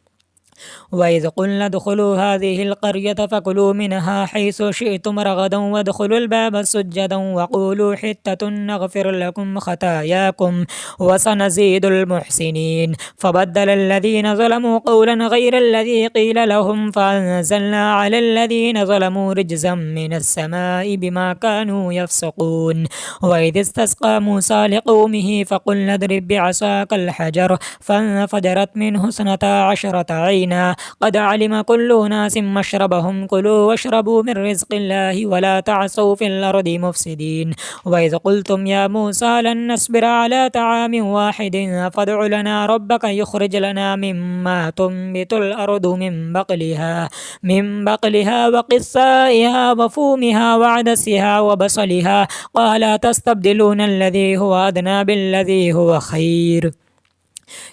وإذ قلنا ادخلوا هذه القرية فكلوا منها حيث شئتم رغدا وادخلوا الباب سجدا وقولوا حتة نغفر لكم خطاياكم وسنزيد المحسنين فبدل الذين ظلموا قولا غير الذي قيل لهم فأنزلنا على الذين ظلموا رجزا من السماء بما كانوا يفسقون وإذ استسقى موسى لقومه فقلنا اضرب بعصاك الحجر فانفجرت منه 12 عينا علينا قد علم كل أناس مشربهم كلوا واشربوا من رزق الله ولا تعثوا في الأرض مفسدين وإذ قلتم يا موسى لن نصبر على طعام واحد فادع لنا ربك يخرج لنا مما تنبت الأرض من بقلها وقثائها وفومها وعدسها وبصلها قال تستبدلون الذي هو أدنى بالذي هو خير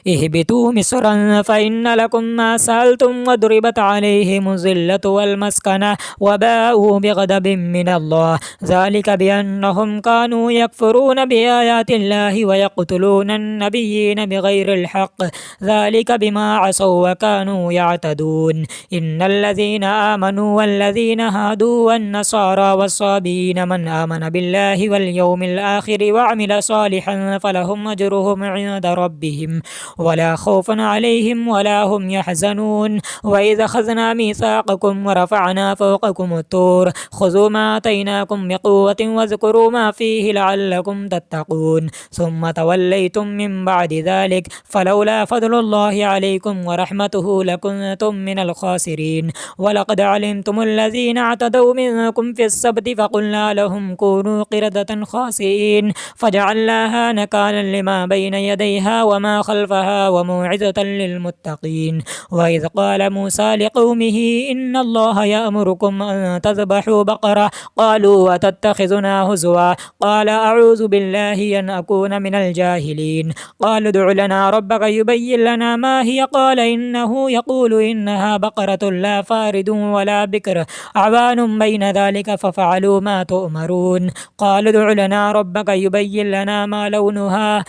اهبطوا مصرا فإن لكم ما سألتم وضربت عليهم الذلة والمسكنة وباءوا بغضب من الله ذلك بأنهم كانوا يكفرون بآيات الله ويقتلون النبيين بغير الحق ذلك بما عصوا وكانوا يعتدون إن الذين آمنوا والذين هادوا والنصارى والصابين من آمن بالله واليوم الآخر وعمل صالحا فلهم أجرهم عند ربهم ولا خوف عليهم ولا هم يحزنون وإذا أخذنا ميثاقكم ورفعنا فوقكم الطور خذوا ما آتيناكم بقوة واذكروا ما فيه لعلكم تتقون ثم توليتم من بعد ذلك فلولا فضل الله عليكم ورحمته لكنتم من الخاسرين ولقد علمتم الذين اعتدوا منكم في السبت فقلنا لهم كونوا قردة خاسئين فجعلناها نكالا لما بين يديها وما خلفها وموعظة للمتقين وإذ قال موسى لقومه إن الله يأمركم أن تذبحوا بقرة قالوا وتتخذنا هزوا قال أعوذ بالله أن أكون من الجاهلين قال ادع لنا ربك يبين لنا ما هي قال إنه يقول إنها بقرة لا فارد ولا بكر عوان بين ذلك ففعلوا ما تؤمرون قال ادع لنا ربك يبين لنا ما لونها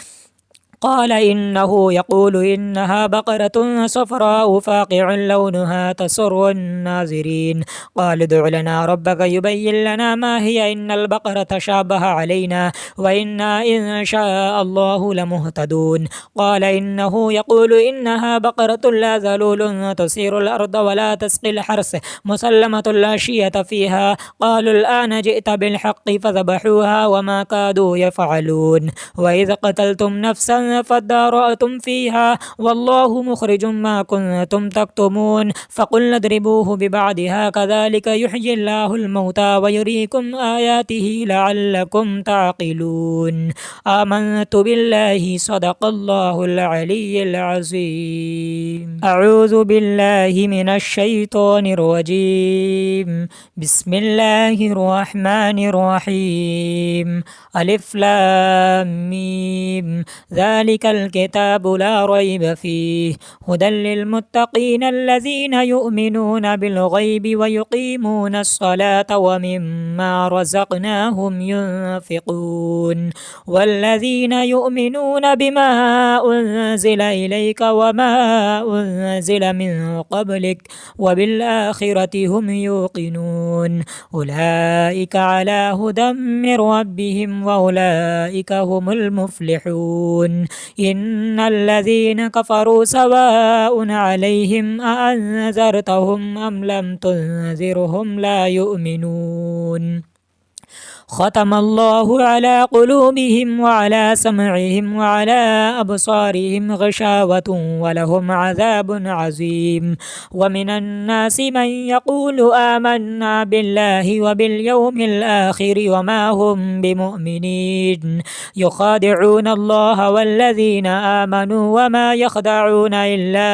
قال إنه يقول إنها بقرة صفراء فاقع لونها تسر الناظرين قال ادع لنا ربك يبين لنا ما هي إن البقرة شابه علينا وإنا إن شاء الله لمهتدون قال إنه يقول إنها بقرة لا ذلول تثير الأرض ولا تسقي الحرث مسلمة لا شية فيها قالوا الآن جئت بالحق فذبحوها وما كادوا يفعلون وإذا قتلتم نفسا فادارأتم فيها والله مخرج ما كنتم تكتمون فقلنا اضربوه ببعضها كذلك يحيي الله الموتى ويريكم آياته لعلكم تعقلون آمنت بالله صدق الله العلي العظيم أعوذ بالله من الشيطان الرجيم بسم الله الرحمن الرحيم ألف لام ميم ذلك الكتاب لا ريب فيه هدى للمتقين الذين يؤمنون بالغيب ويقيمون الصلاة ومما رزقناهم ينفقون والذين يؤمنون بما أنزل إليك وما أنزل من قبلك وبالآخرة هم يوقنون أولئك على هدى من ربهم وأولئك هم المفلحون إن الذين كفروا سواء عليهم أأنذرتهم أم لم تنذرهم لا يؤمنون ختم الله على قلوبهم وعلى سمعهم وعلى أبصارهم غشاوة ولهم عذاب عظيم ومن الناس من يقول آمنا بالله وباليوم الآخر وما هم بمؤمنين يخادعون الله والذين آمنوا وما يخدعون إلا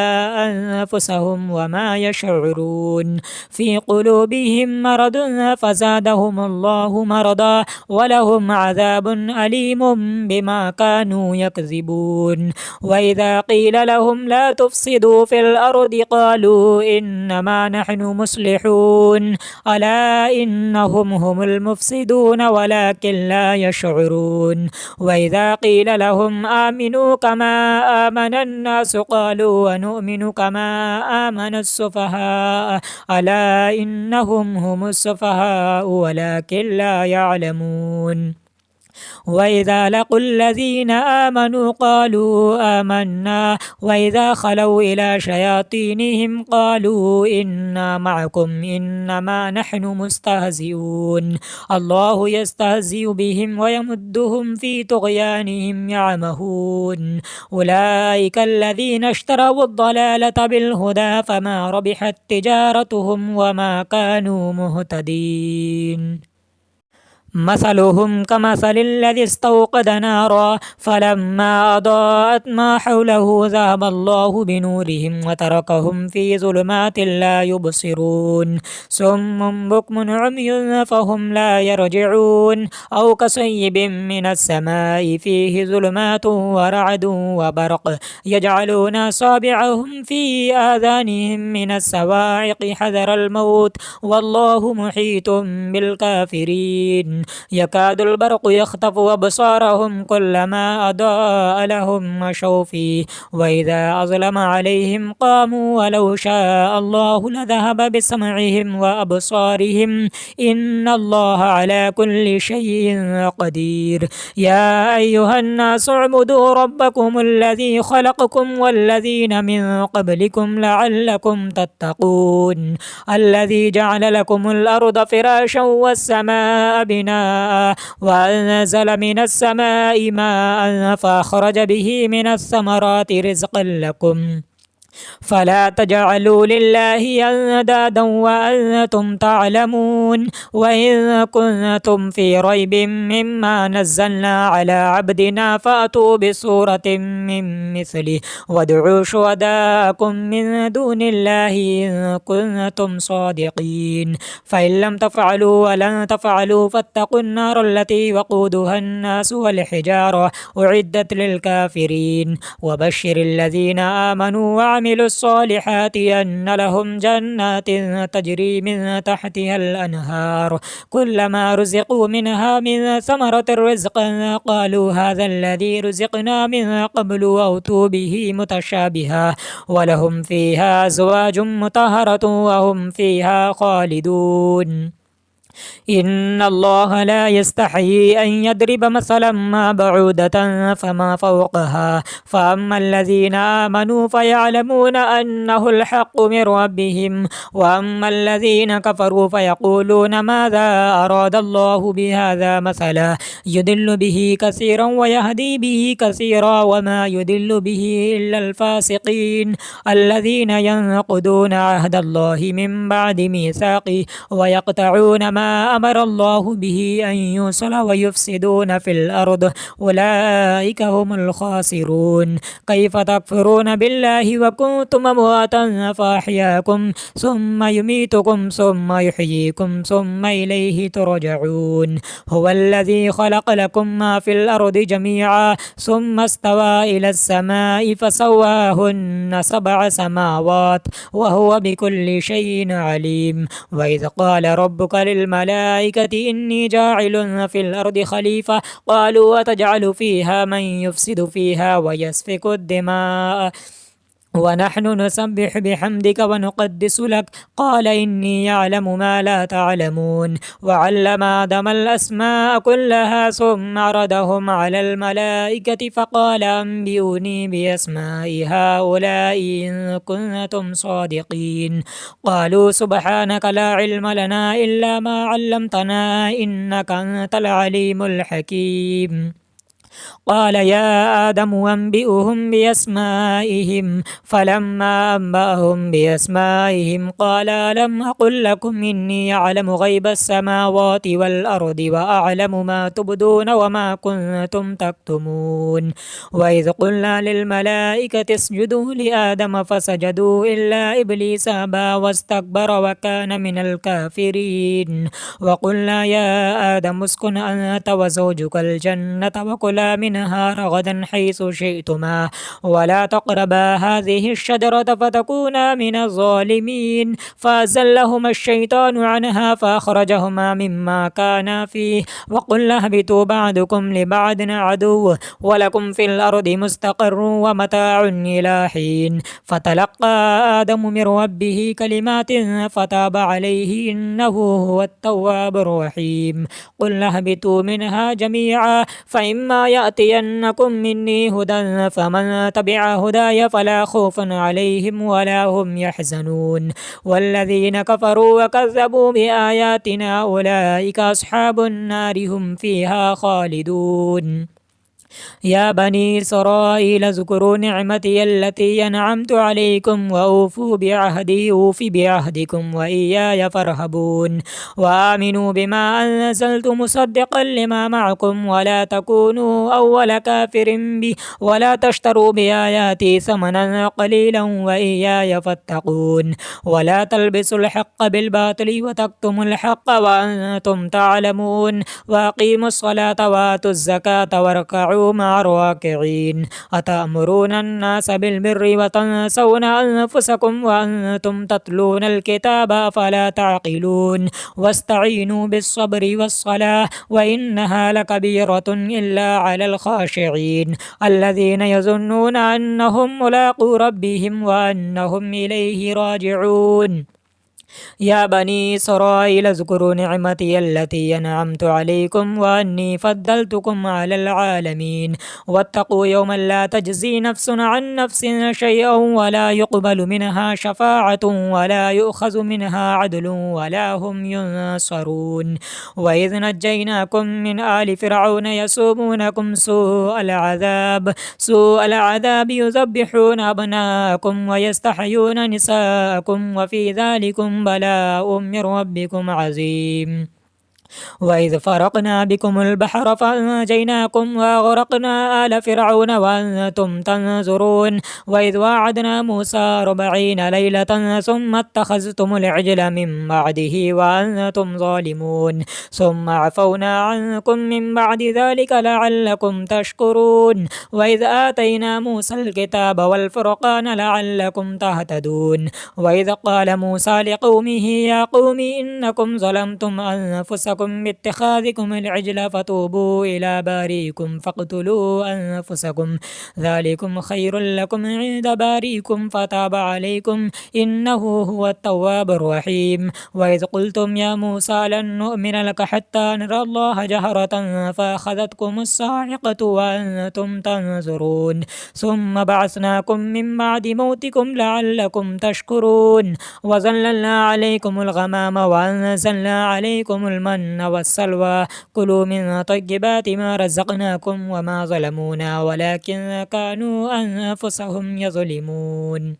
أنفسهم وما يشعرون في قلوبهم مرض فزادهم الله مرضا ولهم عذاب أليم بما كانوا يكذبون وإذا قيل لهم لا تفسدوا في الأرض قالوا إنما نحن مصلحون ألا إنهم هم المفسدون ولكن لا يشعرون وإذا قيل لهم آمنوا كما آمن الناس قالوا ونؤمن كما آمن السفهاء ألا إنهم هم السفهاء ولكن لا يعلمون وإذا لقوا الذين آمنوا قالوا آمنا وإذا خلوا إلى شياطينهم قالوا إنا معكم إنما نحن مستهزئون الله يستهزئ بهم ويمدهم في طغيانهم يعمهون أولئك الذين اشتروا الضلالة بالهدى فما ربحت تجارتهم وما كانوا مهتدين مثلهم كمثل الذي استوقد نارا فلما أضاءت ما حوله ذهب الله بنورهم وتركهم في ظلمات لا يبصرون صم بكم عمي فهم لا يرجعون أو كصيب من السماء فيه ظلمات ورعد وبرق يجعلون أصابعهم في آذانهم من الصواعق حذر الموت والله محيط بالكافرين يكاد البرق يخطف أبصارهم كلما أضاء لهم مشوا فيه وإذا أظلم عليهم قاموا ولو شاء الله لذهب بسمعهم وأبصارهم إن الله على كل شيء قدير يا أيها الناس اعبدوا ربكم الذي خلقكم والذين من قبلكم لعلكم تتقون الذي جعل لكم الأرض فراشا والسماء بناء وأنزل من السماء ماء فأخرج به من الثمرات رزقا لكم فلا تجعلوا لله أندادا وأنتم تعلمون وإن كنتم في ريب مما نزلنا على عبدنا فأتوا بسورة من مثله وادعوا شهداءكم من دون الله إن كنتم صادقين فإن لم تفعلوا ولن تفعلوا فاتقوا النار التي وقودها الناس والحجارة أعدت للكافرين وبشر الذين آمنوا وعملوا الصالحات أن لهم جنات تجري من تحتها الأنهار كلما رزقوا منها من ثمرة رزقا قالوا هذا الذي رزقنا من قبل وأتوا به متشابها ولهم فيها أزواج مطهرة وهم فيها خالدون إن الله لا يستحيي أن يضرب مثلا ما بعودة فما فوقها فأما الذين آمنوا فيعلمون أنه الحق من ربهم وأما الذين كفروا فيقولون ماذا أراد الله بهذا مثلا يضل به كثيرا ويهدي به كثيرا وما يضل به إلا الفاسقين الذين ينقضون عهد الله من بعد ميثاقه ويقطعون ما أمر الله به أن يوصل ويفسدون في الأرض أولئك هم الخاسرون كيف تكفرون بالله وكنتم أمواتا فأحياكم ثم يميتكم ثم يحييكم ثم إليه ترجعون هو الذي خلق لكم ما في الأرض جميعا ثم استوى إلى السماء فسواهن 7 سماوات وهو بكل شيء عليم وإذ قال ربك للملائكة إني جاعل في الأرض خليفة قالوا وتجعل فيها من يفسد فيها ويسفك الدماء ونحن نسبح بحمدك ونقدس لك قال إني يعلم ما لا تعلمون وعلم آدم الأسماء كلها ثم عرضهم على الملائكة فقال أنبئوني بأسماء هؤلاء إن كنتم صادقين قالوا سبحانك لا علم لنا إلا ما علمتنا إنك أنت العليم الحكيم قال يا آدم أنبئهم بأسمائهم فلما أنبأهم بأسمائهم قال ألم أقل لكم إني أعلم غيب السماوات والأرض وأعلم ما تبدون وما كنتم تكتمون وإذ قلنا للملائكة اسجدوا لآدم فسجدوا إلا إبليس أبى واستكبر وكان من الكافرين وقلنا يا آدم اسكن أنت وزوجك الجنة وكلا فكلا منها رغدا حيث شئتما ولا تقربا هذه الشجرة فتكونا من الظالمين. فأزلهما الشيطان عنها فأخرجهما مما كانا فيه وقلنا اهبطوا بعضكم لبعض عدو ولكم في الأرض مستقر ومتاع إلى حين. فتلقى آدم من ربه كلمات فتاب عليه إنه هو التواب الرحيم. قلنا اهبطوا منها جميعا فإما يأتينكم مني هدى فمن تبع هداي فلا خوف عليهم ولا هم يحزنون. والذين كفروا وكذبوا بآياتنا أولئك أصحاب النار هم فيها خالدون. يا بني إسرائيل اذكروا نعمتي التي أنعمت عليكم وأوفوا بعهدي أوف بعهدكم وإياي فارهبون. وآمنوا بما أنزلت مصدقا لما معكم ولا تكونوا أول كافر به ولا تشتروا بآياتي ثمنا قليلا وإياي فاتقون. ولا تلبسوا الحق بالباطل وتكتموا الحق وأنتم تعلمون. وأقيموا الصلاة وآتوا الزكاة واركعوا مع الراكعين. أتأمرون الناس بالبر وتنسون أنفسكم وأنتم تتلون الكتاب أفلا تعقلون. واستعينوا بالصبر والصلاة وإنها لكبيرة إلا على الخاشعين الذين يظنون أنهم ملاقو ربهم وأنهم إليه راجعون. يا بني إسرائيل اذكروا نعمتي التي أنعمت عليكم وأني فضلتكم على العالمين. واتقوا يوما لا تجزي نفس عن نفس شيئا ولا يقبل منها شفاعة ولا يؤخذ منها عدل ولا هم ينصرون. وإذ نجيناكم من آل فرعون يسومونكم سوء العذاب يذبحون أبناءكم ويستحيون نساءكم وفي ذلكم بلاء من ربكم عظيم. وإذ فرقنا بكم البحر فأنجيناكم وأغرقنا آل فرعون وأنتم تنظرون. وإذ وعدنا موسى 40 ليلة ثم اتخذتم العجل من بعده وأنتم ظالمون ثم عفونا عنكم من بعد ذلك لعلكم تشكرون. وإذ آتينا موسى الكتاب والفرقان لعلكم تهتدون. وإذ قال موسى لقومه يا قوم إنكم ظلمتم أنفسكم باتخاذكم العجل فتوبوا إلى باريكم فاقتلوا أنفسكم ذلكم خير لكم عند باريكم فتاب عليكم إنه هو التواب الرحيم. وإذ قلتم يا موسى لن نؤمن لك حتى نرى الله جهرة فأخذتكم الصاعقة وأنتم تنظرون ثم بعثناكم من بعد موتكم لعلكم تشكرون. وظللنا عليكم الغمام وأنزلنا عليكم المن والسلوى كلوا من طيبات ما رزقناكم وما ظلمونا ولكن كانوا أنفسهم يظلمون.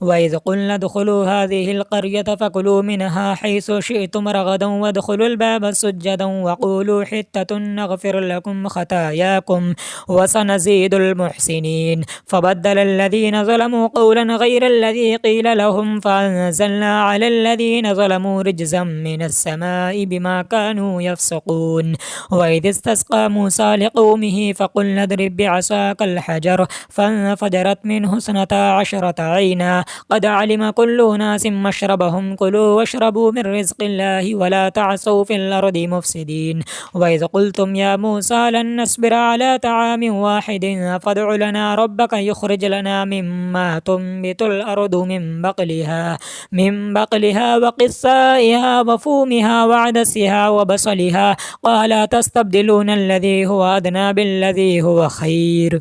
وإذ قلنا ادخلوا هذه القرية فكلوا منها حيث شئتم رغدا وادخلوا الباب سجدا وقولوا حتة نغفر لكم خطاياكم وسنزيد المحسنين. فبدل الذين ظلموا قولا غير الذي قيل لهم فأنزلنا على الذين ظلموا رجزا من السماء بما كانوا يفسقون. وإذ استسقى موسى لقومه فقلنا اضرب بعصاك الحجر فانفجرت منه 12 عينا قد علم كل أناس مشربهم كلوا واشربوا من رزق الله ولا تعثوا في الأرض مفسدين. وإذ قلتم يا موسى لن نصبر على طعام واحد فادع لنا ربك يخرج لنا مما تنبت الأرض من بقلها وقثائها وفومها وعدسها وبصلها قال تستبدلون الذي هو أدنى بالذي هو خير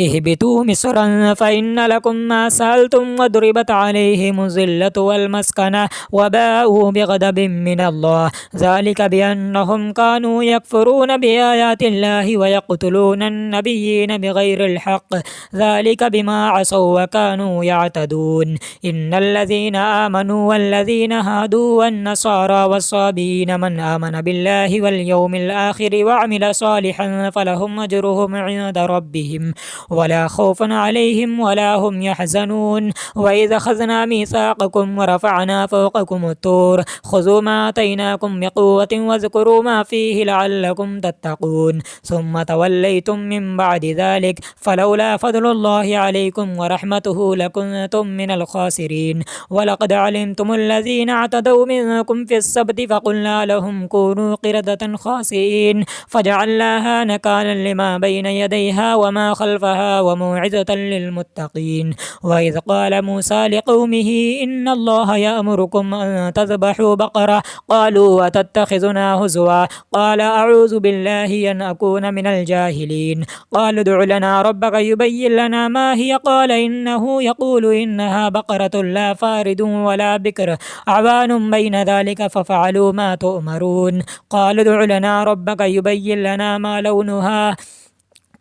اهبطوا مصرا فإن لكم ما سألتم وضربت عليهم الذلة والمسكنة وباءوا بغضب من الله ذلك بأنهم كانوا يكفرون بآيات الله ويقتلون النبيين بغير الحق ذلك بما عصوا وكانوا يعتدون. إن الذين آمنوا والذين هادوا والنصارى والصابين من آمن بالله واليوم الآخر وعمل صالحا فلهم أجرهم عند ربهم ولا خوف عليهم ولا هم يحزنون. وإذا أخذنا ميثاقكم ورفعنا فوقكم الطور خذوا ما آتيناكم بقوة واذكروا ما فيه لعلكم تتقون ثم توليتم من بعد ذلك فلولا فضل الله عليكم ورحمته لكنتم من الخاسرين. ولقد علمتم الذين اعتدوا منكم في السبت فقلنا لهم كونوا قردة خاسئين فجعلناها نكالا لما بين يديها وما خلفها وموعظة للمتقين. وإذ قال موسى لقومه إن الله يأمركم أن تذبحوا بقرة قالوا أتتخذنا هزوا قال أعوذ بالله أن أكون من الجاهلين. قالوا ادع لنا ربك يبين لنا ما هي قال إنه يقول إنها بقرة لا فارد ولا بكر عوان بين ذلك ففعلوا ما تؤمرون. قالوا ادع لنا ربك يبين لنا ما لونها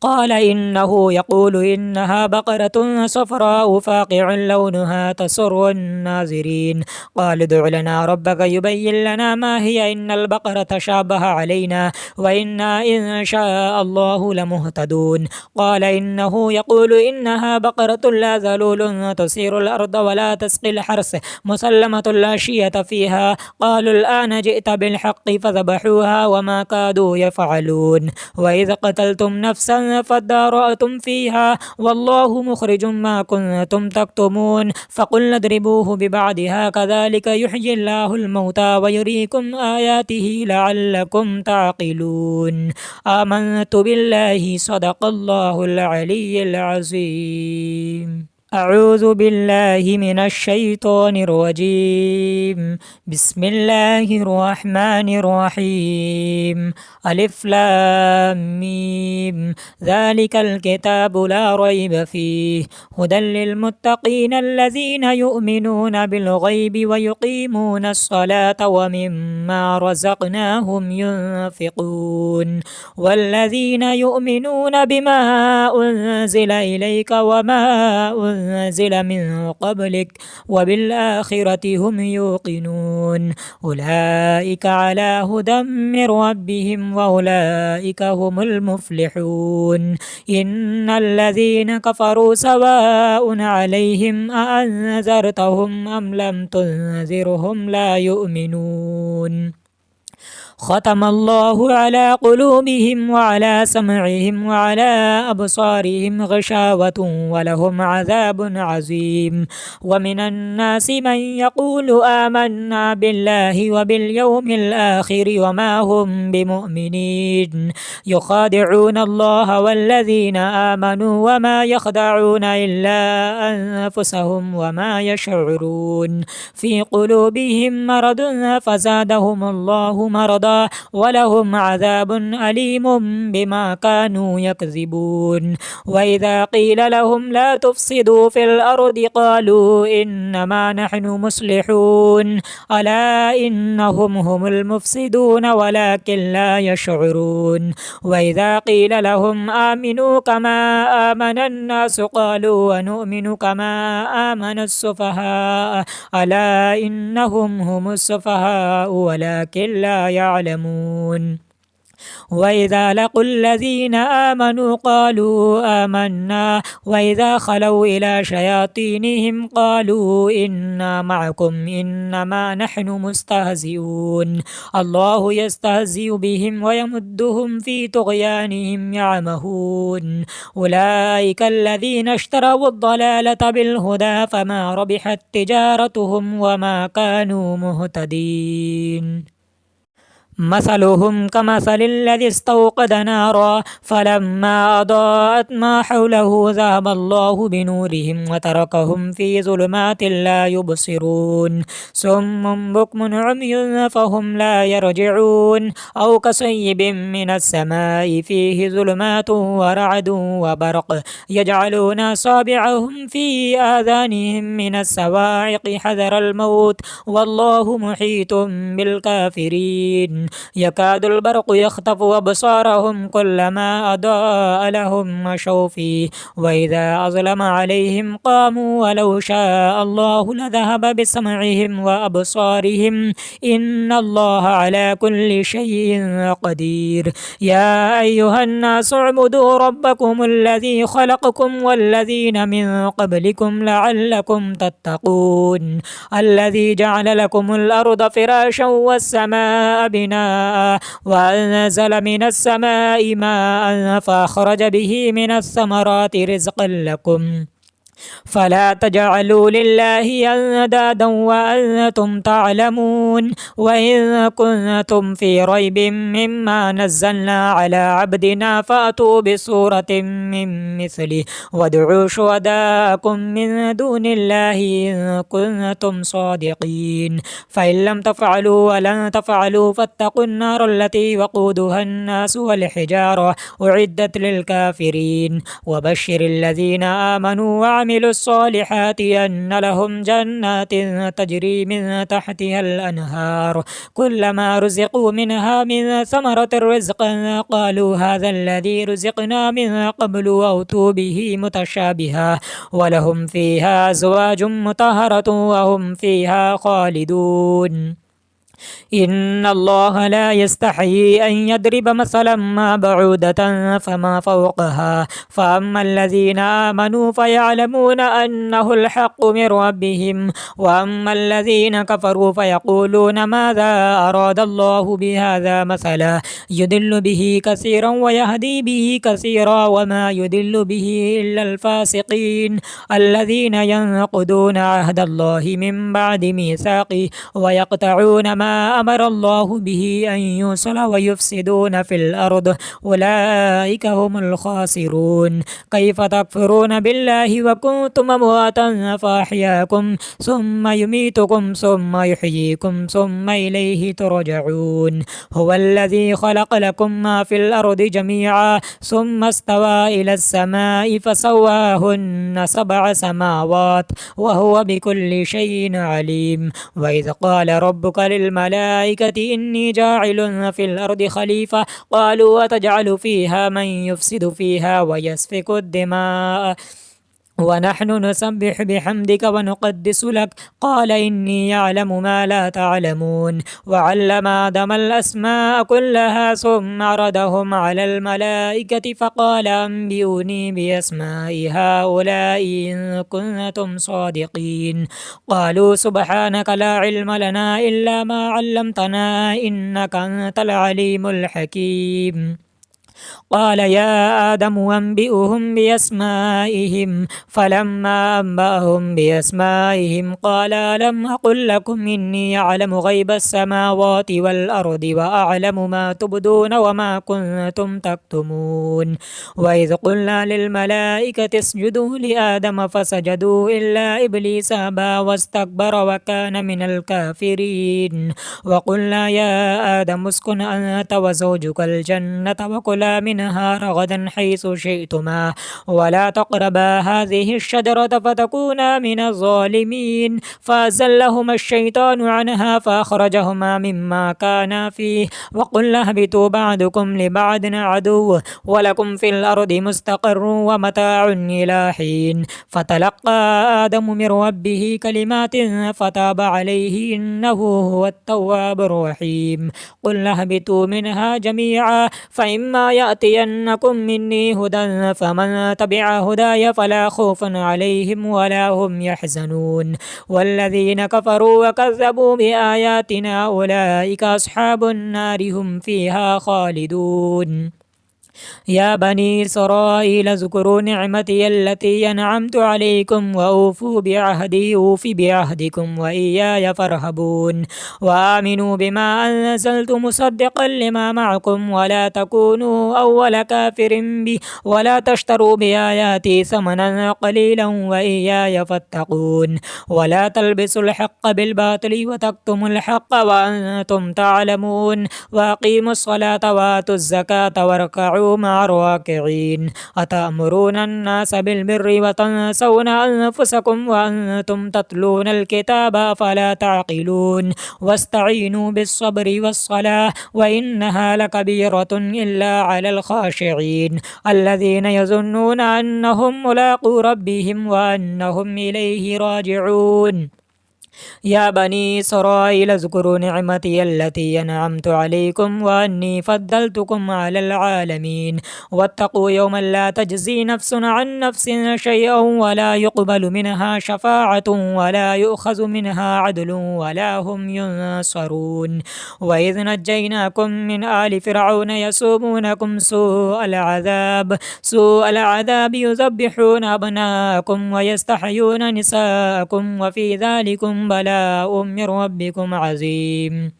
قال إنه يقول إنها بقرة صفراء فاقع لونها تسر الناظرين. قال ادع لنا ربك يبين لنا ما هي إن البقرة تشابه علينا وإنا إن شاء الله لمهتدون. قال إنه يقول إنها بقرة لا ذلول تثير الأرض ولا تسقي الحرث مسلمة لا شية فيها. قالوا الآن جئت بالحق فذبحوها وما كادوا يفعلون. وإذا قتلتم نفسا فادارأتم فيها والله مخرج ما كنتم تكتمون فقلنا اضربوه ببعضها كذلك يحيي الله الموتى ويريكم آياته لعلكم تعقلون. آمنت بالله صدق الله العلي العظيم. أعوذ بالله من الشيطان الرجيم. بسم الله الرحمن الرحيم. ألف لام ميم ذلك الكتاب لا ريب فيه هدى للمتقين الذين يؤمنون بالغيب ويقيمون الصلاة ومما رزقناهم ينفقون. والذين يؤمنون بما أنزل إليك وما أنزل من قبلك وبالآخرة هم يوقنون. أولئك على هدى من ربهم وأولئك هم المفلحون. إن الذين كفروا سواء عليهم أأنذرتهم أم لم تنذرهم لا يؤمنون. ختم الله على قلوبهم وعلى سمعهم وعلى أبصارهم غشاوة ولهم عذاب عظيم. ومن الناس من يقول آمنا بالله وباليوم الآخر وما هم بمؤمنين يخادعون الله والذين آمنوا وما يخدعون إلا أنفسهم وما يشعرون. في قلوبهم مرض فزادهم الله مرضا ولهم عذاب أليم بما كانوا يكذبون. وإذا قيل لهم لا تفسدوا في الأرض قالوا إنما نحن مصلحون ألا إنهم هم المفسدون ولكن لا يشعرون. وإذا قيل لهم آمنوا كما آمن الناس قالوا ونؤمن كما آمن السفهاء ألا إنهم هم السفهاء ولكن لا يعلمون. وإذا لقوا الذين آمنوا قالوا آمنا وإذا خلوا إلى شياطينهم قالوا إنا معكم إنما نحن مستهزئون. الله يستهزئ بهم ويمدهم في طغيانهم يعمهون. أولئك الذين اشتروا الضلالة بالهدى فما ربحت تجارتهم وما كانوا مهتدين. مثلهم كمثل الذي استوقد نارا فلما أضاءت ما حوله ذهب الله بنورهم وتركهم في ظلمات لا يبصرون. صم بكم عمي فهم لا يرجعون. أو كصيب من السماء فيه ظلمات ورعد وبرق يجعلون أصابعهم في آذانهم من الصواعق حذر الموت والله محيط بالكافرين. يكاد البرق يخطف أبصارهم كلما أضاء لهم مشوا فيه وإذا أظلم عليهم قاموا ولو شاء الله لذهب بسمعهم وأبصارهم إن الله على كل شيء قدير. يا أيها الناس اعبدوا ربكم الذي خلقكم والذين من قبلكم لعلكم تتقون الذي جعل لكم الأرض فراشا والسماء بناء وأنزل من السماء ماء فأخرج به من الثمرات رزقا لكم فلا تجعلوا لله أندادا وأنتم تعلمون. وإن كنتم في ريب مما نزلنا على عبدنا فأتوا بسورة من مثله وادعوا شهداءكم من دون الله إن كنتم صادقين فإن لم تفعلوا ولن تفعلوا فاتقوا النار التي وقودها الناس والحجارة أعدت للكافرين. وبشر الذين آمنوا وعملوا الصالحات أن لهم جنات تجري من تحتها الأنهار كلما رزقوا منها من ثمرة رزقا قالوا هذا الذي رزقنا من قبل وأتوا به متشابها ولهم فيها أزواج مطهرة وهم فيها خالدون. إن الله لا يستحيي أن يضرب مثلا ما بعودة فما فوقها فأما الذين آمنوا فيعلمون أنه الحق من ربهم وأما الذين كفروا فيقولون ماذا أراد الله بهذا مثلا يضل به كثيرا ويهدي به كثيرا وما يضل به إلا الفاسقين الذين ينقضون عهد الله من بعد ميثاقه ويقطعون ما أمر الله به أن يوصل ويفسدون في الأرض أولئك هم الخاسرون. كيف تكفرون بالله وكنتم أمواتا فأحياكم ثم يميتكم ثم يحييكم ثم إليه ترجعون. هو الذي خلق لكم ما في الأرض جميعا ثم استوى إلى السماء فسواهن 7 سماوات وهو بكل شيء عليم. وإذ قال ربك للملائكة إني جاعل في الأرض خليفة قالوا وتجعل فيها من يفسد فيها ويسفك الدماء ونحن نسبح بحمدك ونقدس لك قال إني أعلم ما لا تعلمون. وعلم آدم الأسماء كلها ثم عرضهم على الملائكة فقال أنبئوني بأسماء هؤلاء إن كنتم صادقين قالوا سبحانك لا علم لنا إلا ما علمتنا إنك أنت العليم الحكيم. قال يا آدم أنبئهم بأسمائهم فلما أنبأهم بأسمائهم قال ألم أقل لكم إني أعلم غيب السماوات والأرض وأعلم ما تبدون وما كنتم تكتمون. وإذ قلنا للملائكة اسجدوا لآدم فسجدوا إلا إبليس أبى واستكبر وكان من الكافرين. وقلنا يا آدم اسكن أنت وزوجك الجنة وكلا منها رغدا حيث شئتما ولا تقربا هذه الشجرة فتكونا من الظالمين فأزلهما الشيطان عنها فأخرجهما مما كانا فيه وقلنا اهبطوا بعضكم لبعض عدو ولكم في الأرض مستقر ومتاع إلى حين. فتلقى آدم من ربه كلمات فتاب عليه إنه هو التواب الرحيم. قلنا اهبطوا منها جميعا فإما يأتينكم مني هدى فمن تبع هداي فلا خوف عليهم ولا هم يحزنون. والذين كفروا وكذبوا بآياتنا أولئك أصحاب النار هم فيها خالدون. يا بني إسرائيل اذكروا نعمتي التي أنعمت عليكم وأوفوا بعهدي أوف بعهدكم وإياي فارهبون. وآمنوا بما أنزلت مصدقا لما معكم ولا تكونوا أول كافر به ولا تشتروا بآياتي ثمنا قليلا وإياي فاتقون. ولا تلبسوا الحق بالباطل وتكتموا الحق وأنتم تعلمون. وأقيموا الصلاة وآتوا الزكاة واركعوا فاركعوا مع الراكعين أتأمرون الناس بالبر وتنسون أنفسكم وأنتم تتلون الكتاب أفلا تعقلون واستعينوا بالصبر والصلاة وإنها لكبيرة إلا على الخاشعين الذين يظنون أنهم ملاقو ربهم وأنهم إليه راجعون يا بني إسرائيل اذكروا نعمتي التي أنعمت عليكم وأني فضلتكم على العالمين واتقوا يوما لا تجزي نفس عن نفس شيئا ولا يقبل منها شفاعة ولا يؤخذ منها عدل ولا هم ينصرون وإذ نجيناكم من آل فرعون يسومونكم سوء العذاب يذبحون أبناءكم ويستحيون نساءكم وفي ذلكم بلاء من ربكم عظيم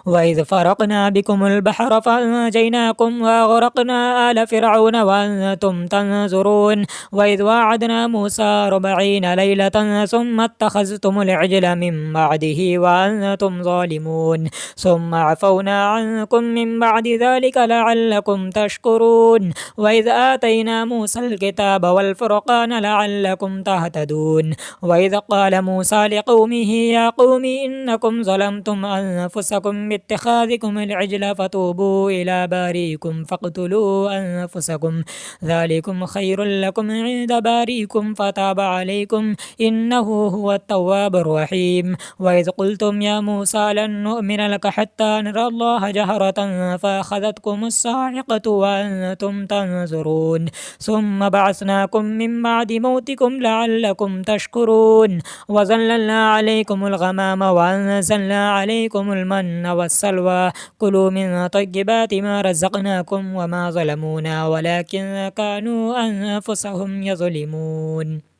وإذ فرقنا بكم البحر فأنجيناكم وأغرقنا آل فرعون وأنتم تنظرون وإذ وعدنا موسى 40 ليلة ثم اتخذتم العجل من بعده وأنتم ظالمون ثم عفونا عنكم من بعد ذلك لعلكم تشكرون وإذ آتينا موسى الكتاب والفرقان لعلكم تهتدون وإذ قال موسى لقومه يا قوم إنكم ظلمتم أنفسكم باتخاذكم العجل فتوبوا إلى باريكم فاقتلوا أنفسكم ذلكم خير لكم عند باريكم فتاب عليكم إنه هو التواب الرحيم وإذ قلتم يا موسى لن نؤمن لك حتى نرى الله جهرة فأخذتكم الصاعقة وأنتم تنظرون ثم بعثناكم من بعد موتكم لعلكم تشكرون وظللنا عليكم الغمام وأنزلنا عليكم المن والسلوى كلوا من طيبات ما رزقناكم وما ظلمونا ولكن كانوا أنفسهم يظلمون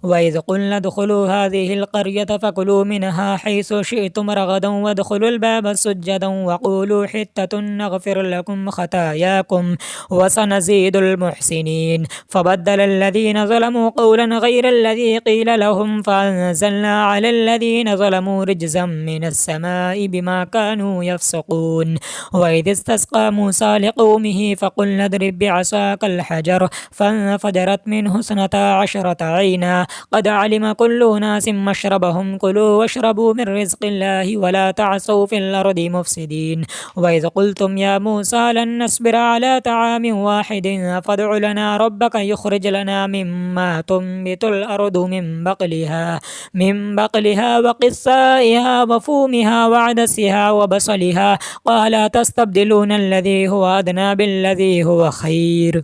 وإذ قلنا ادخلوا هذه القرية فكلوا منها حيث شئتم رغدا وادخلوا الباب سجدا وقولوا حتة نغفر لكم خطاياكم وسنزيد المحسنين فبدل الذين ظلموا قولا غير الذي قيل لهم فأنزلنا على الذين ظلموا رجزا من السماء بما كانوا يفسقون وإذ استسقى موسى لقومه فقلنا اضرب بعصاك الحجر فانفجرت منه 12 عينا قد علم كل أناس مشربهم كلوا واشربوا من رزق الله ولا تعثوا في الأرض مفسدين وإذ قلتم يا موسى لن نصبر على طعام واحد فادع لنا ربك يخرج لنا مما تنبت الأرض من بقلها وقثائها وفومها وعدسها وبصلها قال تستبدلون الذي هو أدنى بالذي هو خير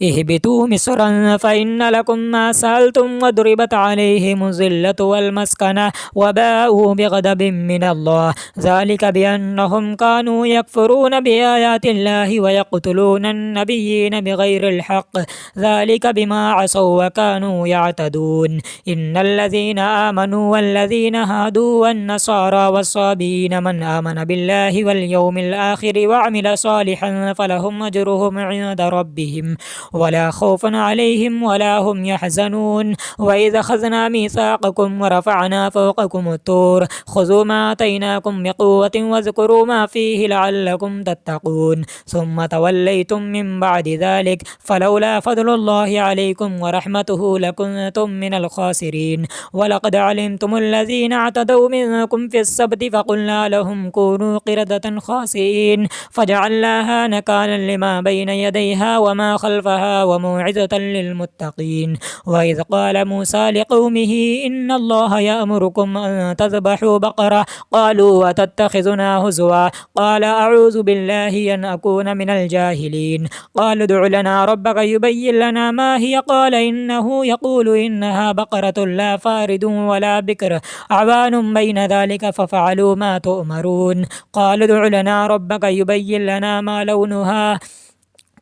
اهبطوا مصرا فإن لكم ما سألتم وضربت عليهم الذلة والمسكنة وباءوا بغضب من الله ذلك بأنهم كانوا يكفرون بآيات الله ويقتلون النبيين بغير الحق ذلك بما عصوا وكانوا يعتدون إن الذين آمنوا والذين هادوا والنصارى والصابين من آمن بالله واليوم الآخر وعمل صالحا فلهم أجرهم عند ربهم ولا خوف عليهم ولا هم يحزنون وإذا أخذنا ميثاقكم ورفعنا فوقكم الطور خذوا ما آتيناكم بقوة واذكروا ما فيه لعلكم تتقون ثم توليتم من بعد ذلك فلولا فضل الله عليكم ورحمته لكنتم من الخاسرين ولقد علمتم الذين اعتدوا منكم في السبت فقلنا لهم كونوا قردة خاسئين فجعلناها نكالا لما بين يديها وما خلفها وموعظة للمتقين وإذ قال موسى لقومه إن الله يأمركم أن تذبحوا بقرة قالوا وتتخذنا هزوا قال أعوذ بالله أن أكون من الجاهلين قال ادع لنا ربك يبين لنا ما هي قال إنه يقول إنها بقرة لا فارد ولا بكر عوان بين ذلك ففعلوا ما تؤمرون قال ادع لنا ربك يبين لنا ما لونها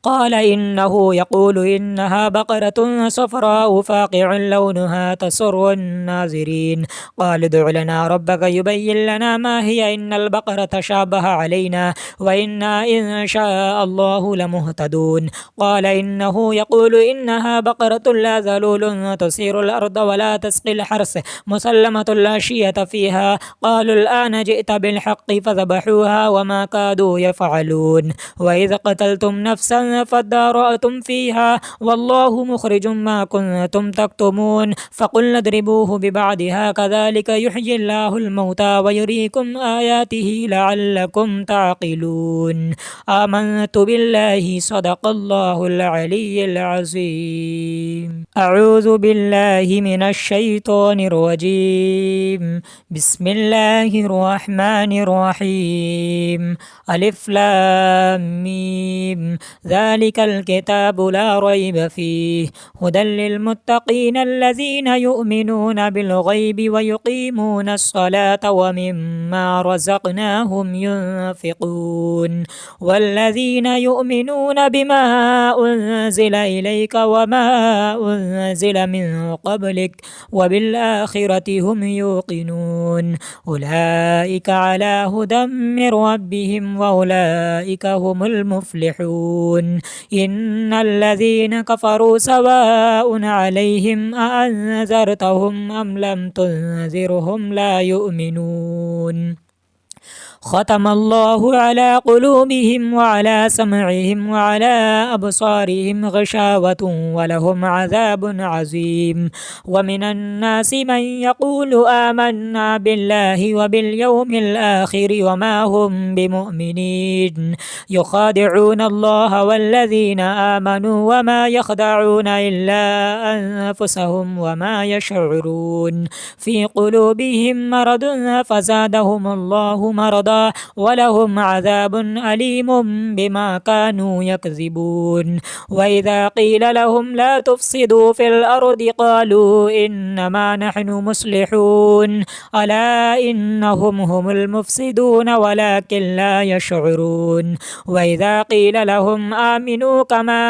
قال إنه يقول إنها بقرة صفراء فاقع لونها تسر الناظرين. قال ادع لنا ربك يبين لنا ما هي إن البقرة شابه علينا وإنا إن شاء الله لمهتدون. قال إنه يقول إنها بقرة لا ذلول تثير الأرض ولا تسقي الحرث مسلمة لا شية فيها. قالوا الآن جئت بالحق فذبحوها وما كادوا يفعلون. وإذ قتلتم نفسا فادارأتم فيها والله مخرج ما كنتم تكتمون. فقلنا اضربوه ببعضها كذلك يحيي الله الموتى ويريكم آياته لعلكم تعقلون. آمنت بالله صدق الله العلي العظيم. أعوذ بالله من الشيطان الرجيم. بسم الله الرحمن الرحيم. ألف لام ميم ذلك الكتاب لا ريب فيه هدى للمتقين الذين يؤمنون بالغيب ويقيمون الصلاة ومما رزقناهم ينفقون. والذين يؤمنون بما أنزل إليك وما أنزل من قبلك وبالآخرة هم يوقنون. أولئك على هدى من ربهم وأولئك هم المفلحون. إن الذين كفروا سواء عليهم أأنذرتهم أم لم تنذرهم لا يؤمنون. ختم الله على قلوبهم وعلى سمعهم وعلى أبصارهم غشاوة ولهم عذاب عظيم. ومن الناس من يقول آمنا بالله وباليوم الآخر وما هم بمؤمنين يخادعون الله والذين آمنوا وما يخدعون إلا أنفسهم وما يشعرون. في قلوبهم مرض فزادهم الله مرضا ولهم عذاب أليم بما كانوا يكذبون. وإذا قيل لهم لا تفسدوا في الأرض قالوا إنما نحن مصلحون ألا إنهم هم المفسدون ولكن لا يشعرون. وإذا قيل لهم آمنوا كما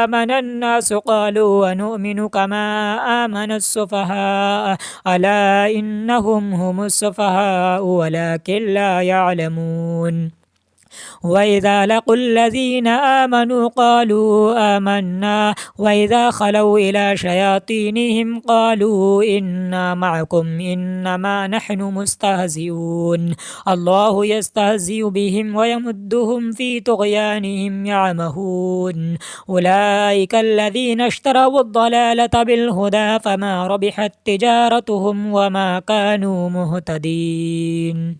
آمن الناس قالوا ونؤمن كما آمن السفهاء ألا إنهم هم السفهاء ولكن لا يعلمون. وإذا لقوا الذين آمنوا قالوا آمنا وإذا خلوا إلى شياطينهم قالوا إنا معكم إنما نحن مستهزئون. الله يستهزئ بهم ويمدهم في طغيانهم يعمهون. أولئك الذين اشتروا الضلالة بالهدى فما ربحت تجارتهم وما كانوا مهتدين.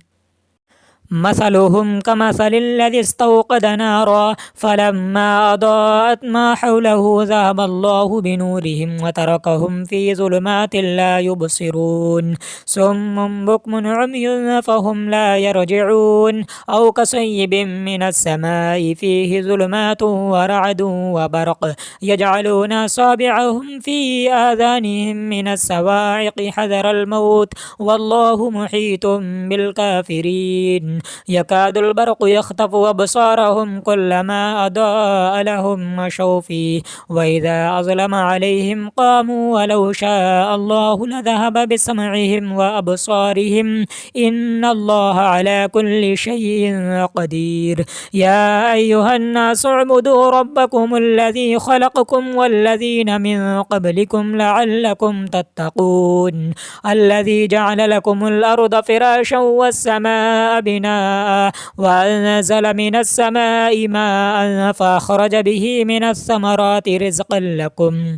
مثلهم كمثل الذي استوقد نارا فلما أضاءت ما حوله ذهب الله بنورهم وتركهم في ظلمات لا يبصرون. صم بكم عمي فهم لا يرجعون. أو كصيب من السماء فيه ظلمات ورعد وبرق يجعلون أصابعهم في آذانهم من الصواعق حذر الموت والله محيط بالكافرين. يكاد البرق يخطف أبصارهم كلما أضاء لهم مشوا فيه وإذا أظلم عليهم قاموا ولو شاء الله لذهب بسمعهم وأبصارهم إن الله على كل شيء قدير. يا أيها الناس اعبدوا ربكم الذي خلقكم والذين من قبلكم لعلكم تتقون. الذي جعل لكم الأرض فراشا والسماء بناء وأنزل من السماء ماء فأخرج به من الثمرات رزقا لكم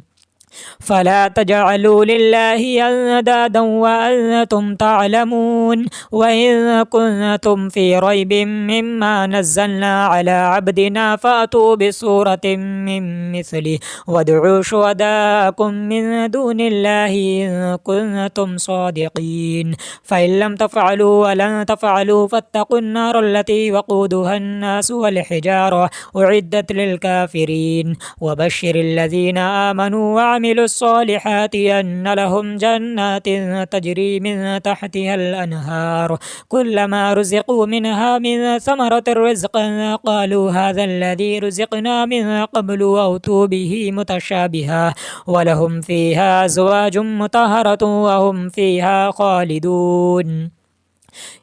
فلا تجعلوا لله أندادا وأنتم تعلمون. وإن كنتم في ريب مما نزلنا على عبدنا فأتوا بسورة من مثله وادعوا شهداءكم من دون الله إن كنتم صادقين. فإن لم تفعلوا ولن تفعلوا فاتقوا النار التي وقودها الناس والحجارة أعدت للكافرين. وبشر الذين آمنوا وعملوا الصالحات أن لهم جنات تجري من تحتها الأنهار كلما رزقوا منها من ثمرة رزقا قالوا هذا الذي رزقنا من قبل وأتوا به متشابها ولهم فيها أزواج مطهرة وهم فيها خالدون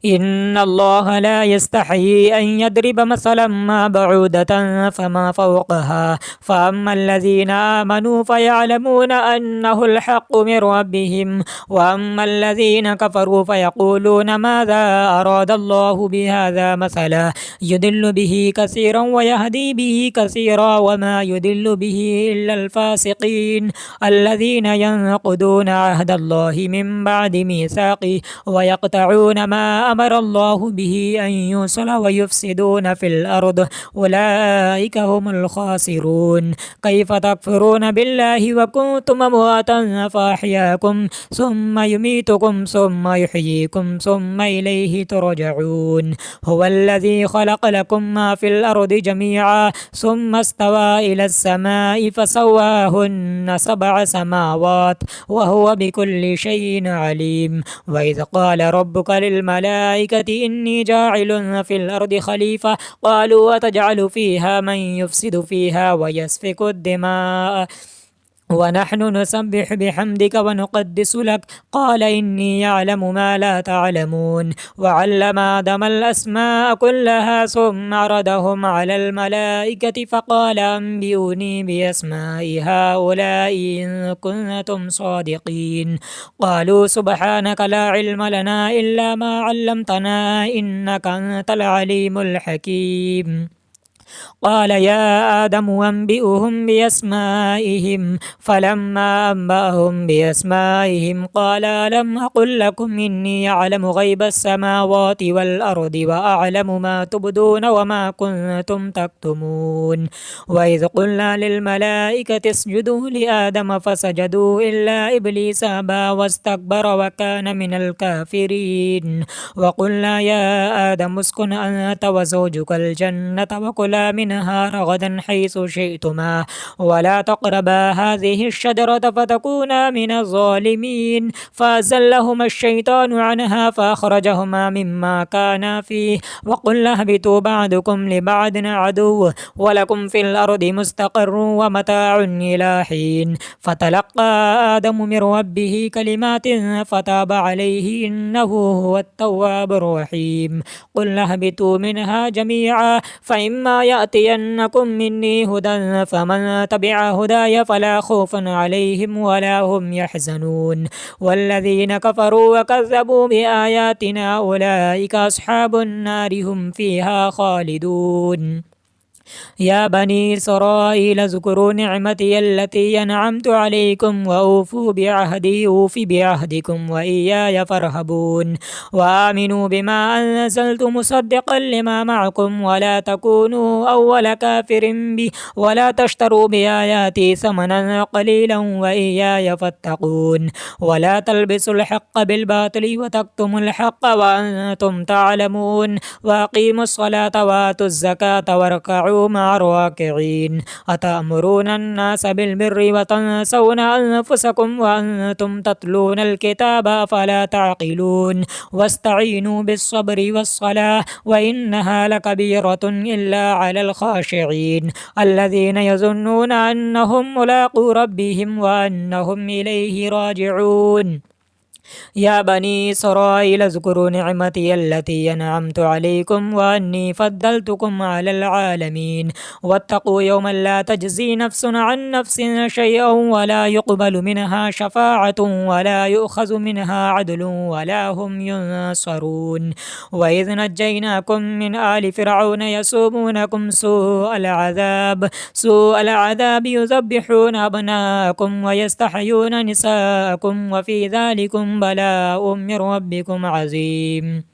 إن الله لا يستحيي أن يضرب مثلا ما بعودة فما فوقها فأما الذين آمنوا فيعلمون أنه الحق من ربهم وأما الذين كفروا فيقولون ماذا أراد الله بهذا مثلا يضل به كثيرا ويهدي به كثيرا وما يضل به إلا الفاسقين الذين ينقضون عهد الله من بعد ميثاقه ويقطعون ما أمر الله به أن يوصل ويفسدون في الأرض أولئك هم الخاسرون كيف تكفرون بالله وكنتم أمواتا فأحياكم ثم يميتكم ثم يحييكم ثم إليه ترجعون هو الذي خلق لكم ما في الأرض جميعا ثم استوى إلى السماء فسواهن 7 سماوات وهو بكل شيء عليم وإذ قال ربك للملائكة إني جاعل في الأرض خليفة قالوا وتجعل فيها من يفسد فيها ويسفك الدماء ونحن نسبح بحمدك ونقدس لك قال إني أعلم ما لا تعلمون وعلم آدم الأسماء كلها ثم عرضهم على الملائكة فقال أنبئوني بأسماء هؤلاء إن كنتم صادقين قالوا سبحانك لا علم لنا إلا ما علمتنا إنك أنت العليم الحكيم قال يا آدم أنبئهم بأسمائهم فلما أنبأهم بأسمائهم قال ألم أقل لكم إني أعلم غيب السماوات والأرض وأعلم ما تبدون وما كنتم تكتمون وإذ قلنا للملائكة اسجدوا لآدم فسجدوا إلا إبليس أبى واستكبر وكان من الكافرين وقلنا يا آدم اسكن أنت وزوجك الجنة وكلا منها رغدا حيث شئتما ولا تقربا هذه الشجرة فتكونا من الظالمين فأزلهما الشيطان عنها فأخرجهما مما كانا فيه وقلنا اهبطوا بعضكم لبعض عدو ولكم في الأرض مستقر ومتاع إلى حين فتلقى آدم من ربه كلمات فتاب عليه إنه هو التواب الرحيم قلنا اهبطوا منها جميعا فإما يأتينكم مني هدى فمن تبع هداي فلا خوف عليهم ولا هم يحزنون والذين كفروا وكذبوا بآياتنا أولئك أصحاب النار هم فيها خالدون يا بني إسرائيل اذكروا نعمتي التي أنعمت عليكم وأوفوا بعهدي أوف بعهدكم وإياي فارهبون وآمنوا بما أنزلت مصدقا لما معكم ولا تكونوا أول كافر به ولا تشتروا بآياتي ثمنا قليلا وإياي فاتقون ولا تلبسوا الحق بالباطل وتكتموا الحق وأنتم تعلمون وأقيموا الصلاة وآتوا الزكاة واركعوا مع الراكعين أتأمرون الناس بالبر وتنسون أنفسكم وأنتم تتلون الكتاب فلا تعقلون واستعينوا بالصبر والصلاة وإنها لكبيرة إلا على الخاشعين الذين يظنون أنهم ملاقو ربهم وأنهم إليه راجعون يا بني إسرائيل اذكروا نعمتي التي أنعمت عليكم وأني فضلتكم على العالمين واتقوا يوما لا تجزي نفس عن نفس شيئا ولا يقبل منها شفاعة ولا يؤخذ منها عدل ولا هم ينصرون وإذ نجيناكم من آل فرعون يسومونكم سوء العذاب يذبحون أبناءكم ويستحيون نساءكم وفي ذلكم بلاء من ربكم عظيم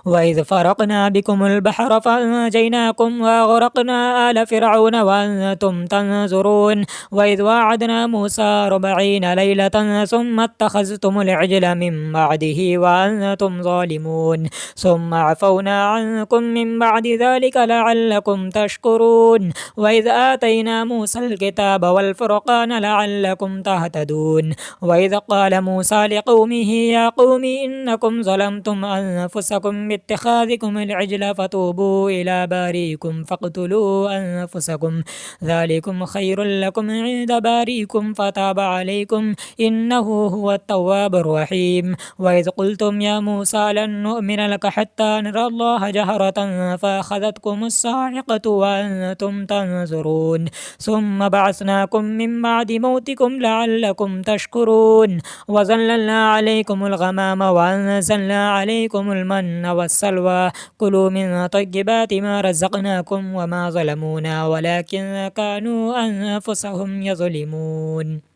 وإذ فرقنا بكم البحر فأنجيناكم وأغرقنا آل فرعون وأنتم تنظرون وإذ وعدنا موسى 40 ليلة ثم اتخذتم العجل من بعده وأنتم ظالمون ثم عفونا عنكم من بعد ذلك لعلكم تشكرون وإذ آتينا موسى الكتاب والفرقان لعلكم تهتدون وإذ قال موسى لقومه يا قوم إنكم ظلمتم أنفسكم باتخاذكم العجل فتوبوا إلى باريكم فاقتلوا أنفسكم ذلكم خير لكم عند باريكم فتاب عليكم إنه هو التواب الرحيم وإذ قلتم يا موسى لن نؤمن لك حتى نرى الله جهرة فأخذتكم الصاعقة وأنتم تنظرون ثم بعثناكم من بعد موتكم لعلكم تشكرون وظللنا عليكم الغمام وأنزلنا عليكم المن والسلوى كلوا من طيبات ما رزقناكم وما ظلمونا ولكن كانوا أنفسهم يظلمون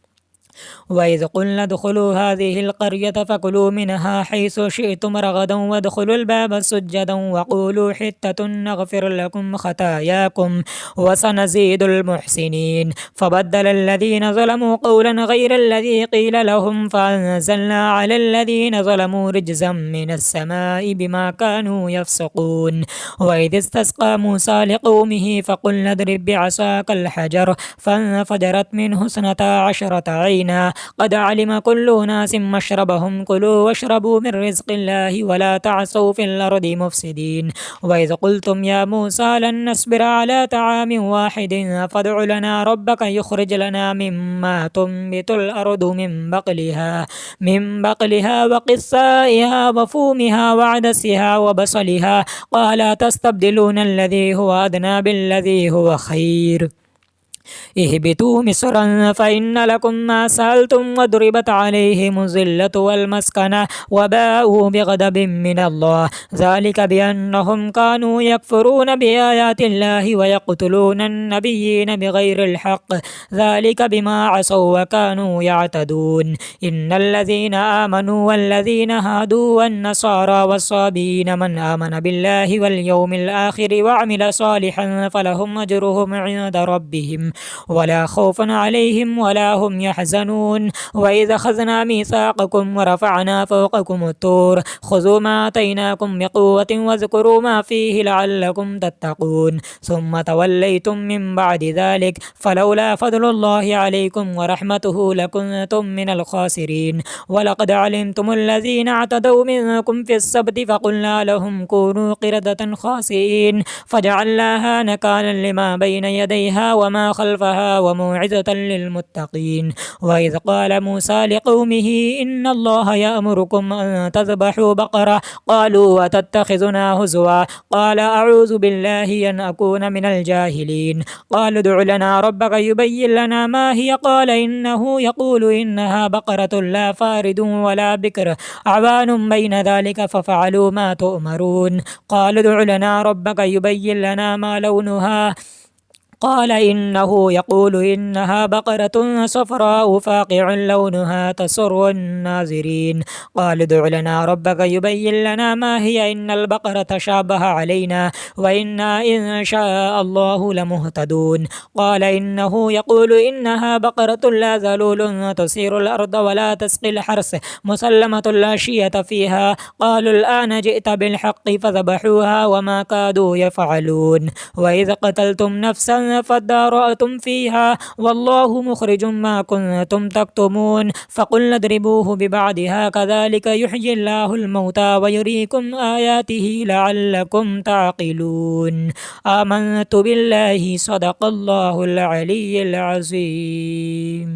وإذ قلنا ادخلوا هذه القرية فكلوا منها حيث شئتم رغدا وادخلوا الباب سجدا وقولوا حتة نغفر لكم خطاياكم وسنزيد المحسنين فبدل الذين ظلموا قولا غير الذي قيل لهم فأنزلنا على الذين ظلموا رجزا من السماء بما كانوا يفسقون وإذ استسقى موسى لقومه فقلنا اضرب بعصاك الحجر فانفجرت منه 12 عينا قد علم كل أناس مشربهم كلوا واشربوا من رزق الله ولا تعثوا في الأرض مفسدين وإذ قلتم يا موسى لن نصبر على طعام واحد فادع لنا ربك يخرج لنا مما تنبت الأرض من بقلها وقثائها وفومها وعدسها وبصلها قال تستبدلون الذي هو أدنى بالذي هو خير اهبطوا مصرا فإن لكم ما سألتم وضربت عليهم الذلة والمسكنة وباءوا بغضب من الله ذلك بأنهم كانوا يكفرون بآيات الله ويقتلون النبيين بغير الحق ذلك بما عصوا وكانوا يعتدون إن الذين آمنوا والذين هادوا والنصارى والصابين من آمن بالله واليوم الآخر وعمل صالحا فلهم أجرهم عند ربهم ولا خوف عليهم ولا هم يحزنون وإذا أخذنا ميثاقكم ورفعنا فوقكم الطور خذوا ما آتيناكم بقوة واذكروا ما فيه لعلكم تتقون ثم توليتم من بعد ذلك فلولا فضل الله عليكم ورحمته لكنتم من الخاسرين ولقد علمتم الذين اعتدوا منكم في السبت فقلنا لهم كونوا قردة خاسئين فجعلناها نكالا لما بين يديها وما خلفها وموعظة للمتقين وإذ قال موسى لقومه إن الله يأمركم أن تذبحوا بقرة قالوا وتتخذنا هزوا قال أعوذ بالله أن أكون من الجاهلين قالوا ادع لنا ربك يبين لنا ما هي قال إنه يقول إنها بقرة لا فارد ولا بكر عوان بين ذلك ففعلوا ما تؤمرون قالوا ادع لنا ربك يبين لنا ما لونها قال إنه يقول إنها بقرة صفراء فاقع لونها تسر الناظرين قال ادع لنا ربك يبين لنا ما هي إن البقرة شابه علينا وإنا إن شاء الله لمهتدون قال إنه يقول إنها بقرة لا ذلول تثير الأرض ولا تسقي الحرث مسلمة لا شية فيها قالوا الآن جئت بالحق فذبحوها وما كادوا يفعلون وإذا قتلتم نفسا فادارأتم فيها والله مخرج ما كنتم تكتمون فقلنا اضربوه ببعضها كذلك يحيي الله الموتى ويريكم آياته لعلكم تعقلون آمنت بالله صدق الله العلي العظيم.